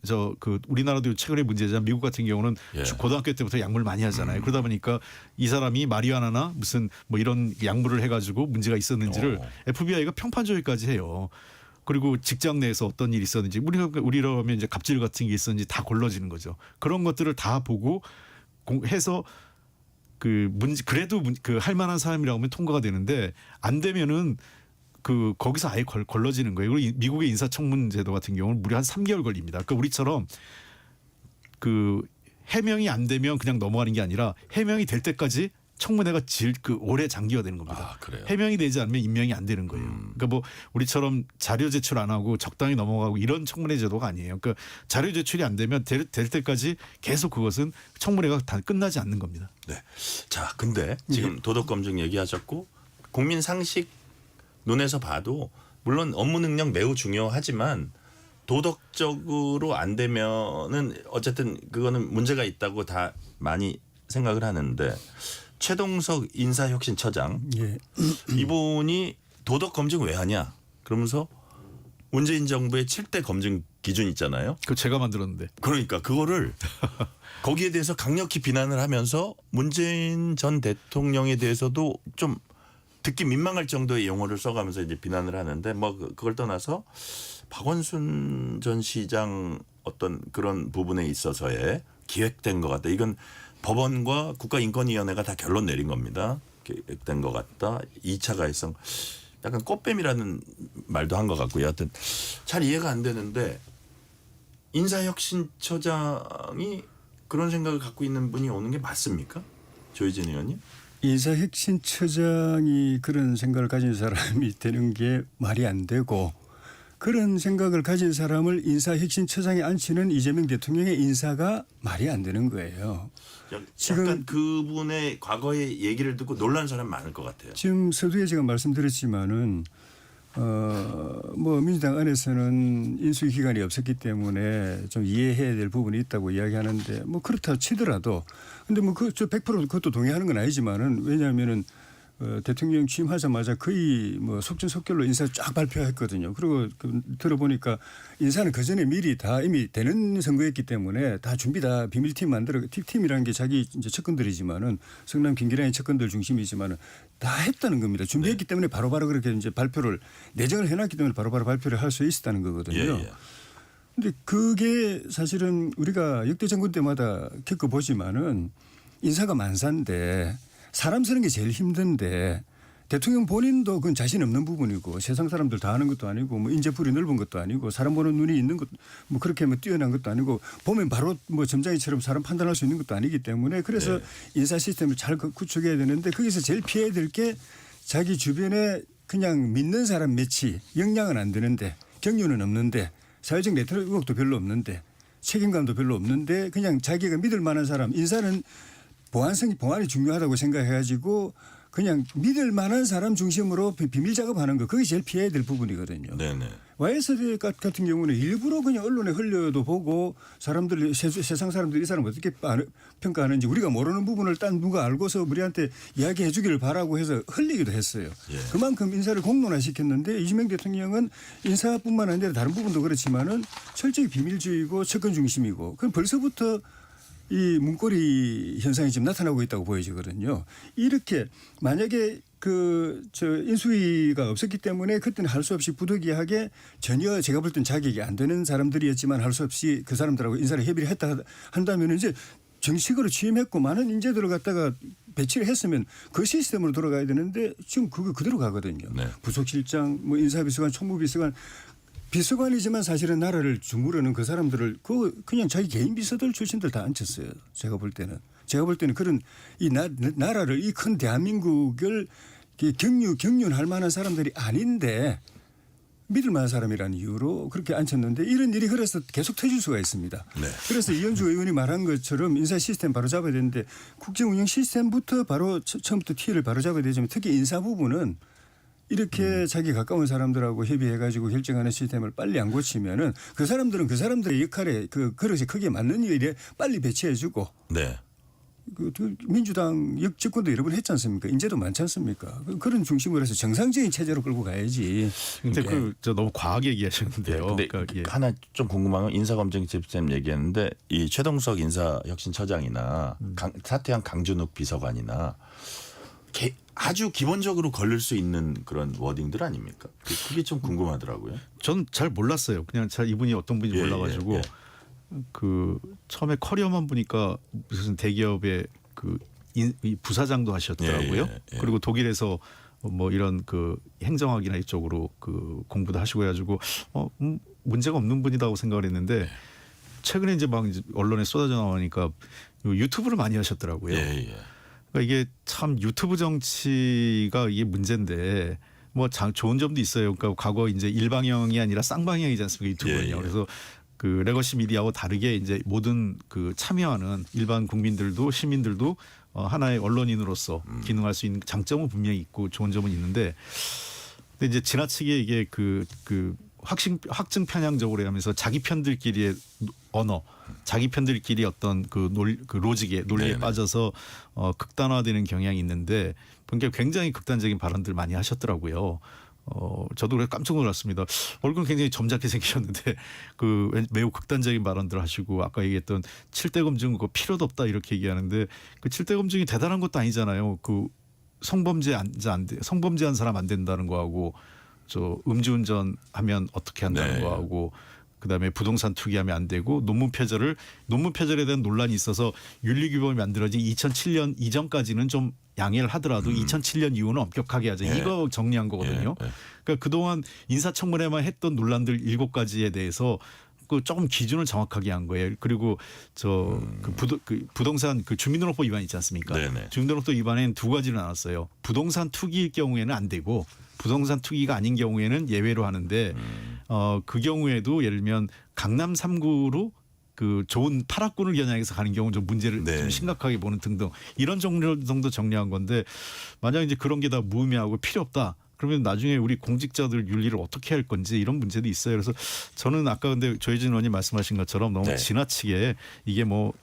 우리나라도 최근에 문제지만 미국 같은 경우는 예. 고등학교 때부터 약물 많이 하잖아요. 그러다 보니까 이 사람이 마리화나나 무슨 뭐 이런 약물을 해가지고 문제가 있었는지를 FBI가 평판 조회까지 해요. 그리고 직장 내에서 어떤 일이 있었는지 우리라면 이제 갑질 같은 게 있었는지 다 걸러지는 거죠. 그런 것들을 다 보고 해서 그 문제 그래도 그 할 만한 사람이라고 하면 통과가 되는데 안 되면은 그 거기서 아예 걸러지는 거예요. 그리고 미국의 인사청문 제도 같은 경우는 무려 한 3개월 걸립니다. 그러니까 우리처럼 그 해명이 안 되면 그냥 넘어가는 게 아니라 해명이 될 때까지 청문회가 오래 장기화 되는 겁니다. 아, 그래요? 해명이 되지 않으면 임명이 안 되는 거예요. 그러니까 뭐 우리처럼 자료 제출 안 하고 적당히 넘어가고 이런 청문회 제도가 아니에요. 그러니까 자료 제출이 안 되면 될 때까지 계속 그것은 청문회가 다 끝나지 않는 겁니다. 네. 자, 근데 지금 도덕 검증 얘기하셨고 국민 상식 눈에서 봐도 물론 업무 능력 매우 중요하지만 도덕적으로 안 되면은 어쨌든 그거는 문제가 있다고 다 많이 생각을 하는데 최동석 인사혁신처장 예. 이분이 도덕 검증 왜 하냐? 그러면서 문재인 정부의 7대 검증 기준 있잖아요. 그거 제가 만들었는데. 그러니까 그거를 거기에 대해서 강력히 비난을 하면서 문재인 전 대통령에 대해서도 좀 듣기 민망할 정도의 용어를 써가면서 이제 비난을 하는데 뭐 그걸 떠나서 박원순 전 시장 어떤 그런 부분에 있어서의 기획된 것 같다. 이건 법원과 국가인권위원회가 다 결론 내린 겁니다. 기획된 것 같다. 2차 가해성. 약간 꽃뱀이라는 말도 한 것 같고요. 하여튼 잘 이해가 안 되는데 인사혁신처장이 그런 생각을 갖고 있는 분이 오는 게 맞습니까? 조희진 의원님? 인사혁신처장이 그런 생각을 가진 사람이 되는 게 말이 안 되고 그런 생각을 가진 사람을 인사혁신처장에 앉히는 이재명 대통령의 인사가 말이 안 되는 거예요. 약간 그분의 과거의 얘기를 듣고 놀란 사람 많을 것 같아요. 지금 서두에 제가 말씀드렸지만은 뭐 민주당 안에서는 인수위 기간이 없었기 때문에 좀 이해해야 될 부분이 있다고 이야기하는데 뭐 그렇다 치더라도 근데 뭐 저 100% 그것도 동의하는 건 아니지만은 왜냐하면은 대통령 취임하자마자 거의 뭐 속전속결로 인사 쫙 발표했거든요. 그리고 들어보니까 인사는 그 전에 미리 다 이미 되는 선거였기 때문에 다 준비 다 비밀팀 만들어 팀이라는 게 자기 이제 측근들이지만은 성남 김기란의 측근들 중심이지만은 다 했다는 겁니다. 준비했기 때문에 바로바로 그렇게 이제 발표를 내정을 해놨기 때문에 바로바로 발표를 할 수 있었다는 거거든요. 예. 근데 그게 사실은 우리가 역대 정권 때마다 겪어보지만은 인사가 만사인데 사람 쓰는 게 제일 힘든데 대통령 본인도 그건 자신 없는 부분이고 세상 사람들 다 하는 것도 아니고 뭐 인재풀이 넓은 것도 아니고 사람 보는 눈이 있는 것 뭐 그렇게 뭐 뛰어난 것도 아니고 보면 바로 뭐 점장이처럼 사람 판단할 수 있는 것도 아니기 때문에 그래서 인사 시스템을 잘 구축해야 되는데 거기서 제일 피해야 될 게 자기 주변에 그냥 믿는 사람 몇이 역량은 안 되는데 경륜은 없는데 사회적 네트워크도 별로 없는데 책임감도 별로 없는데 그냥 자기가 믿을 만한 사람 인사는 보안이 중요하다고 생각해가지고 그냥 믿을 만한 사람 중심으로 비밀 작업하는 거 그게 제일 피해야 될 부분이거든요. 네네. YSD 같은 경우는 일부러 그냥 언론에 흘려도 보고 사람들 세상 사람들이 이 사람 어떻게 평가하는지 우리가 모르는 부분을 딴 누가 알고서 우리한테 이야기해 주기를 바라고 해서 흘리기도 했어요. 예. 그만큼 인사를 공론화시켰는데 이재명 대통령은 인사뿐만 아니라 다른 부분도 그렇지만은 철저히 비밀주의고 측근 중심이고 그럼 벌써부터 이 문고리 현상이 지금 나타나고 있다고 보여지거든요. 이렇게 만약에 인수위가 없었기 때문에 그때는 할 수 없이 부득이하게 전혀 제가 볼 땐 자격이 안 되는 사람들이었지만 할 수 없이 그 사람들하고 인사를 협의를 했다 한다면 이제 정식으로 취임했고 많은 인재들을 갖다가 배치를 했으면 그 시스템으로 돌아가야 되는데 지금 그거 그대로 가거든요. 네. 부속실장, 뭐 인사비서관, 총무비서관 비서관이지만 사실은 나라를 주무르는 그 사람들을 그냥 자기 개인 비서들 출신들 다 앉혔어요. 제가 볼 때는 그런 이 나라를 이 큰 대한민국을 경륜할 만한 사람들이 아닌데 믿을 만한 사람이라는 이유로 그렇게 앉혔는데 이런 일이 그래서 계속 터질 수가 있습니다. 네. 그래서 이현주 의원이 말한 것처럼 인사 시스템 바로 잡아야 되는데 국정운영 시스템부터 바로 처음부터 티를 바로 잡아야 되지만 특히 인사 부분은 이렇게 자기 가까운 사람들하고 협의해가지고 결정하는 시스템을 빨리 안 고치면은 그 사람들은 그 사람들의 역할에 그 그릇이 크게 맞는 일에 빨리 배치해주고 네. 그 민주당 역집권도 여러 번 했지 않습니까? 인재도 많지 않습니까? 그런 중심으로 해서 정상적인 체제로 끌고 가야지. 근데 저 너무 과하게 얘기하시는데요. 근데 그러니까 예. 하나 좀 궁금한 건 인사검증 시스템 얘기했는데 이 최동석 인사혁신처장이나 사퇴한 강준욱 비서관이나 아주 기본적으로 걸릴 수 있는 그런 워딩들 아닙니까? 그게 좀 궁금하더라고요. 전 잘 몰랐어요. 그냥 잘 이분이 어떤 분인지 예, 몰라가지고 예, 그 처음에 커리어만 보니까 무슨 대기업의 이 부사장도 하셨더라고요. 예, 예, 예. 그리고 독일에서 뭐 이런 그 행정학이나 이쪽으로 그 공부도 하시고 해가지고 문제가 없는 분이라고 생각을 했는데 최근에 이제 막 이제 언론에 쏟아져 나오니까 유튜브를 많이 하셨더라고요. 예, 예. 그러니까 이게 참 유튜브 정치가 이게 문제인데 뭐 좋은 점도 있어요. 그러니까 과거 이제 일방형이 아니라 쌍방형이지 않습니까? 유튜브는요. 예, 예. 그래서 그 레거시 미디어하고 다르게 이제 모든 그 참여하는 일반 국민들도 시민들도 하나의 언론인으로서 기능할 수 있는 장점은 분명히 있고 좋은 점은 있는데 근데 이제 지나치게 이게 그 확증 편향적으로 하면서 자기 편들끼리의 언어, 자기 편들끼리 어떤 그 로직에 논리에 네네. 빠져서 극단화되는 경향이 있는데 그러니까 굉장히 극단적인 발언들 많이 하셨더라고요. 저도 그래서 깜짝 놀랐습니다. 얼굴은 굉장히 점잖게 생기셨는데 그 매우 극단적인 발언들 하시고 아까 얘기했던 7대 검증 그거 필요도 없다 이렇게 얘기하는데 그 7대 검증이 대단한 것도 아니잖아요. 그 성범죄한 사람 안 된다는 거하고 저 음주운전 하면 어떻게 한다는 네. 거하고 그다음에 부동산 투기하면 안 되고 논문 표절에 대한 논란이 있어서 윤리규범이 만들어진 2007년 이전까지는 좀 양해를 하더라도 2007년 이후는 엄격하게 하자. 예. 이거 정리한 거거든요. 예, 예. 그러니까 그동안 인사청문회만 했던 논란들 7가지에 대해서 그 조금 기준을 정확하게 한 거예요. 그리고 그 부동산 그 주민등록법 위반 있지 않습니까? 네네. 주민등록법 위반에는 2가지를 나눴어요. 부동산 투기일 경우에는 안 되고 부동산 투기가 아닌 경우에는 예외로 하는데 그 경우에도 예를 들면 강남 3구로 그 좋은 8학군을 겨냥해서 가는 경우 좀 문제를 네. 좀 심각하게 보는 등등 이런 정도 정리한 건데 만약 이제 그런 게 다 무의미하고 필요 없다. 그러면 나중에 우리 공직자들 윤리를 어떻게 할 건지 이런 문제도 있어요. 그래서 저는 아까 근데 조혜진 의원님 말씀하신 것처럼 너무 네. 지나치게 이게 뭐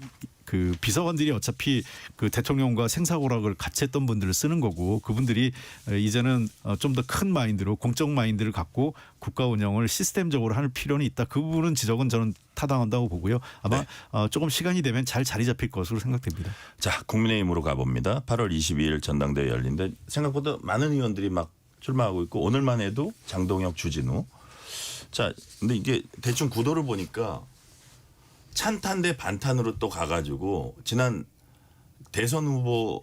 그 비서관들이 어차피 그 대통령과 생사고락을 같이 했던 분들을 쓰는 거고 그분들이 이제는 좀 더 큰 마인드로 공적 마인드를 갖고 국가 운영을 시스템적으로 할 필요는 있다. 그 부분은 지적은 저는 타당한다고 보고요. 아마 네. 조금 시간이 되면 잘 자리 잡힐 것으로 생각됩니다. 자, 국민의힘으로 가봅니다. 8월 22일 전당대회 열린데 생각보다 많은 의원들이 막 출마하고 있고 오늘만 해도 장동혁, 주진우. 자, 근데 이게 대충 구도를 보니까 찬탄 대 반탄으로 또 가가지고 지난 대선 후보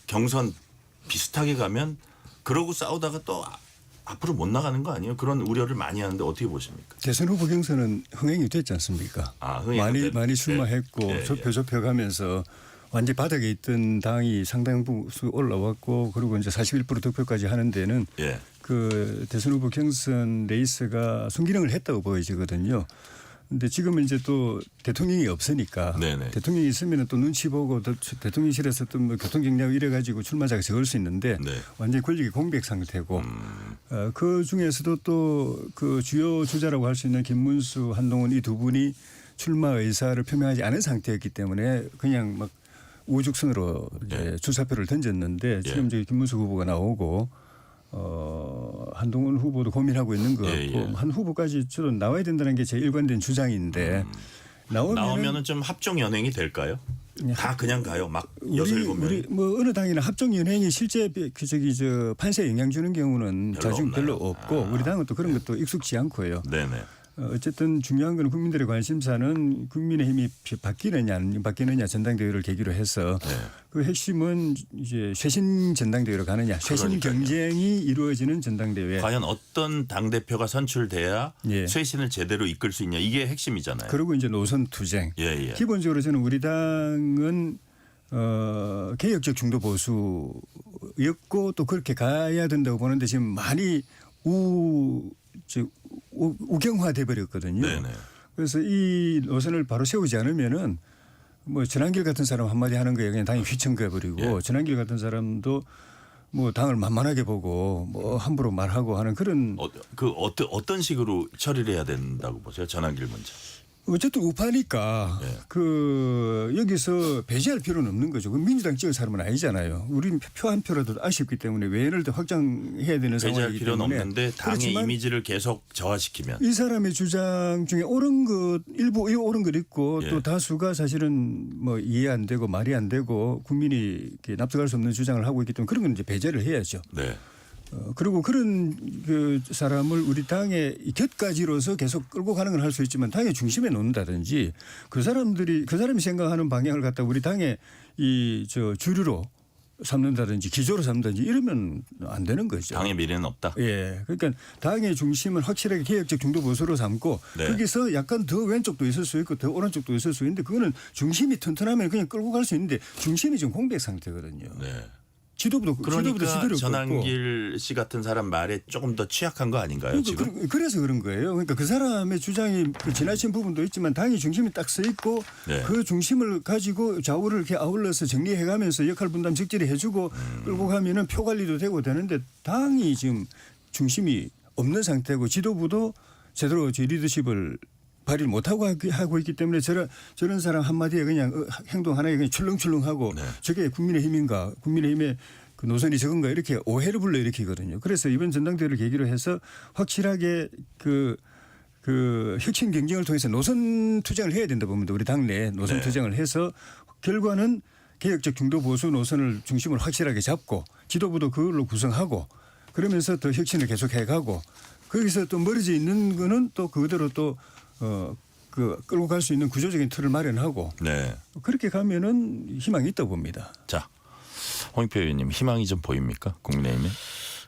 경선 비슷하게 가면 그러고 싸우다가 또 앞으로 못 나가는 거 아니에요? 그런 우려를 많이 하는데 어떻게 보십니까? 대선 후보 경선은 흥행이 됐지 않습니까? 많이 출마했고 예, 예. 좁혀가면서 완전 바닥에 있던 당이 상당 부수 올라왔고 그리고 이제 41% 득표까지 하는 데는 예. 그 대선 후보 경선 레이스가 순기능을 했다고 보여지거든요. 근데 지금은 이제 또 대통령이 없으니까 네네. 대통령이 있으면 또 눈치 보고 대통령실에서 또 뭐 교통경량 이래 가지고 출마자가 적을 수 있는데 네. 완전히 권력이 공백 상태고 그 중에서도 또 그 주요 주자라고 할 수 있는 김문수, 한동훈 이 두 분이 출마 의사를 표명하지 않은 상태였기 때문에 그냥 막 우후죽순으로 이제 주사표를 던졌는데 지금 이제 김문수 후보가 나오고 한동훈 후보도 고민하고 있는 것 같고 예, 예. 한 후보까지 주로 나와야 된다는 게 제 일관된 주장인데 나오면은 좀 합종 연행이 될까요? 다 그냥 가요. 막 6-7명이. 우리 뭐 어느 당이나 합종 연행이 실제 그 저기 저 판세에 영향 주는 경우는 별로 지금 별로 없나요? 없고 우리 당은 또 그런 것도 익숙지 않고요. 네네. 어쨌든 중요한 건 국민들의 관심사는 국민의힘이 바뀌느냐 안 바뀌느냐 전당대회를 계기로 해서 그 핵심은 이제 쇄신 전당대회로 가느냐 쇄신 그러니까요. 경쟁이 이루어지는 전당대회. 과연 어떤 당 대표가 선출돼야 예. 쇄신을 제대로 이끌 수 있냐 이게 핵심이잖아요. 그리고 이제 노선 투쟁. 예. 기본적으로 저는 우리 당은 개혁적 중도 보수였고 또 그렇게 가야 된다고 보는데 지금 많이 우경화돼 버렸거든요. 네네. 그래서 이 노선을 바로 세우지 않으면은 뭐 전한길 같은 사람 한마디 하는 거에 그냥 당이 휘청겨 버리고 전한길 같은 사람도 뭐 당을 만만하게 보고 뭐 함부로 말하고 하는 그런 어떤 식으로 처리를 해야 된다고 보세요? 전환길 문제. 어쨌든 우파니까 네. 그 여기서 배제할 필요는 없는 거죠. 그 민주당 찍을 사람은 아니잖아요. 우리는 표 한 표라도 아쉽기 때문에 외연을 더 확장해야 되는 배제할 상황이기 필요는 때문에 없는데 당의 그렇지만 이미지를 계속 저하시키면 이 사람의 주장 중에 옳은 것 일부 옳은 것 있고 예. 또 다수가 사실은 뭐 이해 안 되고 말이 안 되고 국민이 이렇게 납득할 수 없는 주장을 하고 있기 때문에 그런 건 이제 배제를 해야죠. 네. 그리고 그런 그 사람을 우리 당의 곁가지로서 계속 끌고 가는 건 할 수 있지만 당의 중심에 놓는다든지 그 사람이 생각하는 방향을 갖다 우리 당의 이 저 주류로 삼는다든지 기조로 삼는다든지 이러면 안 되는 거죠. 당의 미래는 없다. 예. 그러니까 당의 중심을 확실하게 개혁적 중도 보수로 삼고 네. 거기서 약간 더 왼쪽도 있을 수 있고 더 오른쪽도 있을 수 있는데 그거는 중심이 튼튼하면 그냥 끌고 갈 수 있는데 중심이 지금 공백 상태거든요. 네. 지도부도 그러니까 지도력도 없고. 전한길 씨 같은 사람 말에 조금 더 취약한 거 아닌가요? 지금? 그래서 그런 거예요. 그러니까 그 사람의 주장이 그 지나친 부분도 있지만 당의 중심이 딱 서 있고 네. 그 중심을 가지고 좌우를 이렇게 아울러서 정리해가면서 역할 분담 적절히 해주고 끌고 가면은 표 관리도 되고 되는데 당이 지금 중심이 없는 상태고 지도부도 제대로 제 리더십을 발휘를 못하고 하고 있기 때문에 저런 사람 한마디에 그냥 행동 하나에 그냥 출렁출렁하고 네. 저게 국민의힘인가 국민의힘의 그 노선이 적은가 이렇게 오해를 불러일으키거든요. 그래서 이번 전당대회를 계기로 해서 확실하게 그 혁신 경쟁을 통해서 노선 투쟁을 해야 된다 봅니다. 우리 당내 노선 네. 투쟁을 해서 결과는 개혁적 중도 보수 노선을 중심으로 확실하게 잡고 지도부도 그걸로 구성하고 그러면서 더 혁신을 계속해가고 거기서 또 멀어져 있는 거는 또 그대로 또 그 끌고 갈 수 있는 구조적인 틀을 마련하고 네. 그렇게 가면은 희망이 있다고 봅니다. 자, 홍익표 의원님 희망이 좀 보입니까? 국민의힘에?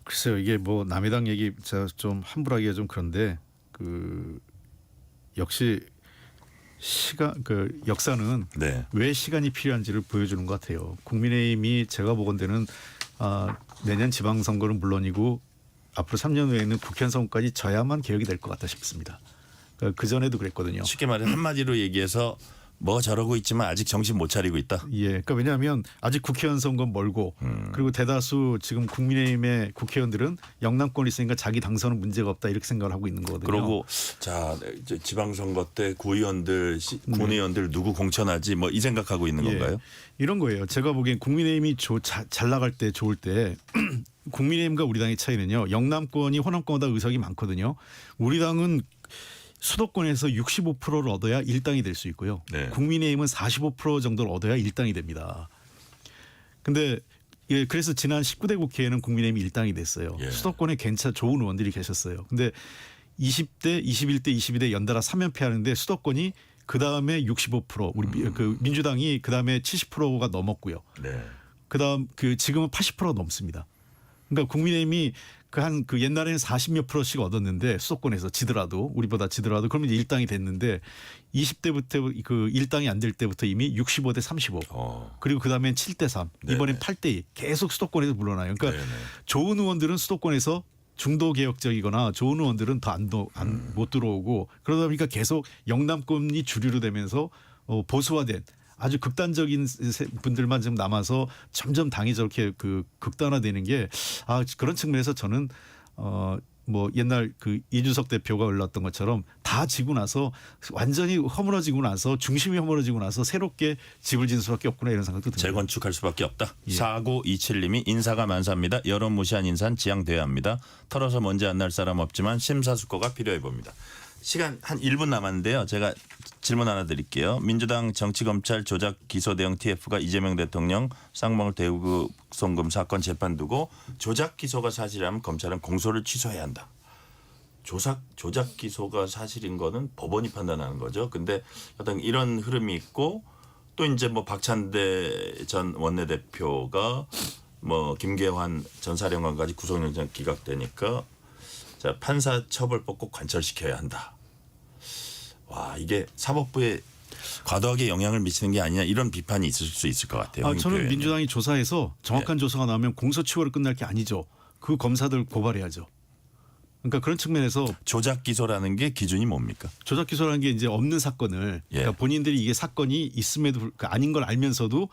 글쎄요, 이게 뭐 남의 당 얘기 제가 좀 함부로하기가 좀 그런데 그 역시 그 역사는 네. 왜 시간이 필요한지를 보여주는 것 같아요. 국민의힘이 제가 보건대는 내년 지방선거는 물론이고 앞으로 3년 후에는 국회의원 선거까지 져야만 개혁이 될 것 같다 싶습니다. 그 전에도 그랬거든요. 쉽게 말해 한마디로 얘기해서 뭐 저러고 있지만 아직 정신 못 차리고 있다. 예, 그러니까 왜냐하면 아직 국회의원 선거 멀고 그리고 대다수 지금 국민의힘의 국회의원들은 영남권이 있으니까 자기 당선은 문제가 없다 이렇게 생각을 하고 있는 거거든요. 그러고 자 이제 지방선거 때 구의원들, 군의원들 누구 공천하지 뭐 이 생각하고 있는 건가요? 이런 거예요. 제가 보기엔 국민의힘이 잘 나갈 때 좋을 때 국민의힘과 우리 당의 차이는요. 영남권이 호남권보다 의석이 많거든요. 우리 당은 수도권에서 65%를 얻어야 1당이 될 수 있고요. 네. 국민의힘은 45% 정도를 얻어야 1당이 됩니다. 근데 그래서 지난 19대 국회에는 국민의힘이 1당이 됐어요. 예. 수도권에 좋은 의원들이 계셨어요. 근데 20대, 21대, 22대 연달아 3연패 하는데 수도권이 그다음에 65% 우리 그 민주당이 그다음에 70%가 넘었고요. 네. 그다음 지금은 80% 넘습니다. 그러니까 국민의힘이 그 옛날에는 40몇 %씩 얻었는데 수도권에서 우리보다 지더라도 그러면 이제 1당이 됐는데 20대부터 그 1당이 안 될 때부터 이미 65대 35 그리고 그다음엔 7대 3 이번엔 8대 2 계속 수도권에서 물러나요. 그러니까 네네. 좋은 의원들은 수도권에서 중도 개혁적이거나 좋은 의원들은 더 못 들어오고 그러다 보니까 계속 영남권이 주류로 되면서 보수화된 아주 극단적인 분들만 좀 남아서 점점 당이 저렇게 극단화되는 게 그런 측면에서 저는 뭐 옛날 그 이준석 대표가 올랐던 것처럼 다 지고 나서 완전히 허물어지고 나서 중심이 허물어지고 나서 새롭게 집을 짓는 수밖에 없구나 이런 생각도 듭니다. 재건축할 수밖에 없다. 4927님이 인사가 만사입니다. 여론 무시한 인사는 지양돼야 합니다. 털어서 먼지 안 날 사람 없지만 심사숙고가 필요해 봅니다. 시간 한 1분 남았는데요. 제가 질문 하나 드릴게요. 민주당 정치검찰 조작 기소 대응 TF가 이재명 대통령 쌍방울 대구 송금 사건 재판 두고 조작 기소가 사실이라면 검찰은 공소를 취소해야 한다. 조작 기소가 사실인 거는 법원이 판단하는 거죠. 근데 어떤 이런 흐름이 있고 또 이제 뭐 박찬대 전 원내대표가 뭐 김계환 전 사령관까지 구속영장 기각되니까 자, 판사 처벌법 꼭 관철시켜야 한다. 와, 이게 사법부에 과도하게 영향을 미치는 게 아니냐 이런 비판이 있을 수 있을 것 같아요. 저는 민주당이 조사해서 정확한 조사가 나오면 공소시효로 끝날 게 아니죠. 그 검사들 고발해야죠. 그러니까 그런 측면에서 조작 기소라는 게 기준이 뭡니까? 조작 기소라는 게 이제 없는 사건을 그러니까 본인들이 이게 사건이 있음에도 아닌 걸 알면서도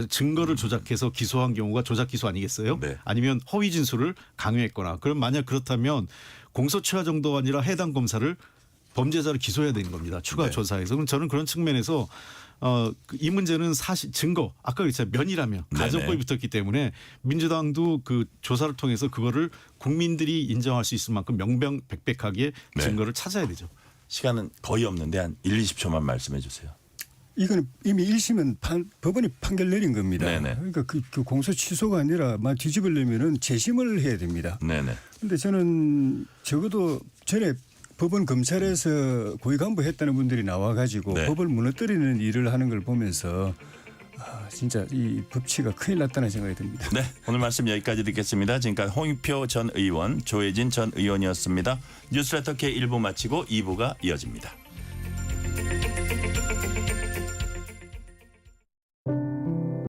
증거를 조작해서 기소한 경우가 조작 기소 아니겠어요? 네. 아니면 허위 진술을 강요했거나 그럼 만약 그렇다면 공소시효 정도가 아니라 해당 검사를 범죄자를 기소해야 되는 겁니다. 추가 네. 조사에서. 그럼 저는 그런 측면에서 이 문제는 사실 증거 아까 그랬잖아요. 면이라며 가정법이 붙었기 때문에 민주당도 그 조사를 통해서 그거를 국민들이 인정할 수 있을 만큼 명명백백하게 네. 증거를 찾아야 되죠. 시간은 거의 없는데 한 1, 20초만 말씀해 주세요. 이거는 이미 1심은 법원이 판결 내린 겁니다. 네네. 그러니까 그 공소 취소가 아니라 막 뒤집으려면은 재심을 해야 됩니다. 네네. 그런데 저는 적어도 전에 법원 검찰에서 고위 간부 했다는 분들이 나와가지고 네. 법을 무너뜨리는 일을 하는 걸 보면서 진짜 이 법치가 큰일 났다는 생각이 듭니다. 네, 오늘 말씀 여기까지 듣겠습니다. 지금까지 홍익표 전 의원, 조혜진 전 의원이었습니다. 뉴스레터 K 1부 마치고 2부가 이어집니다.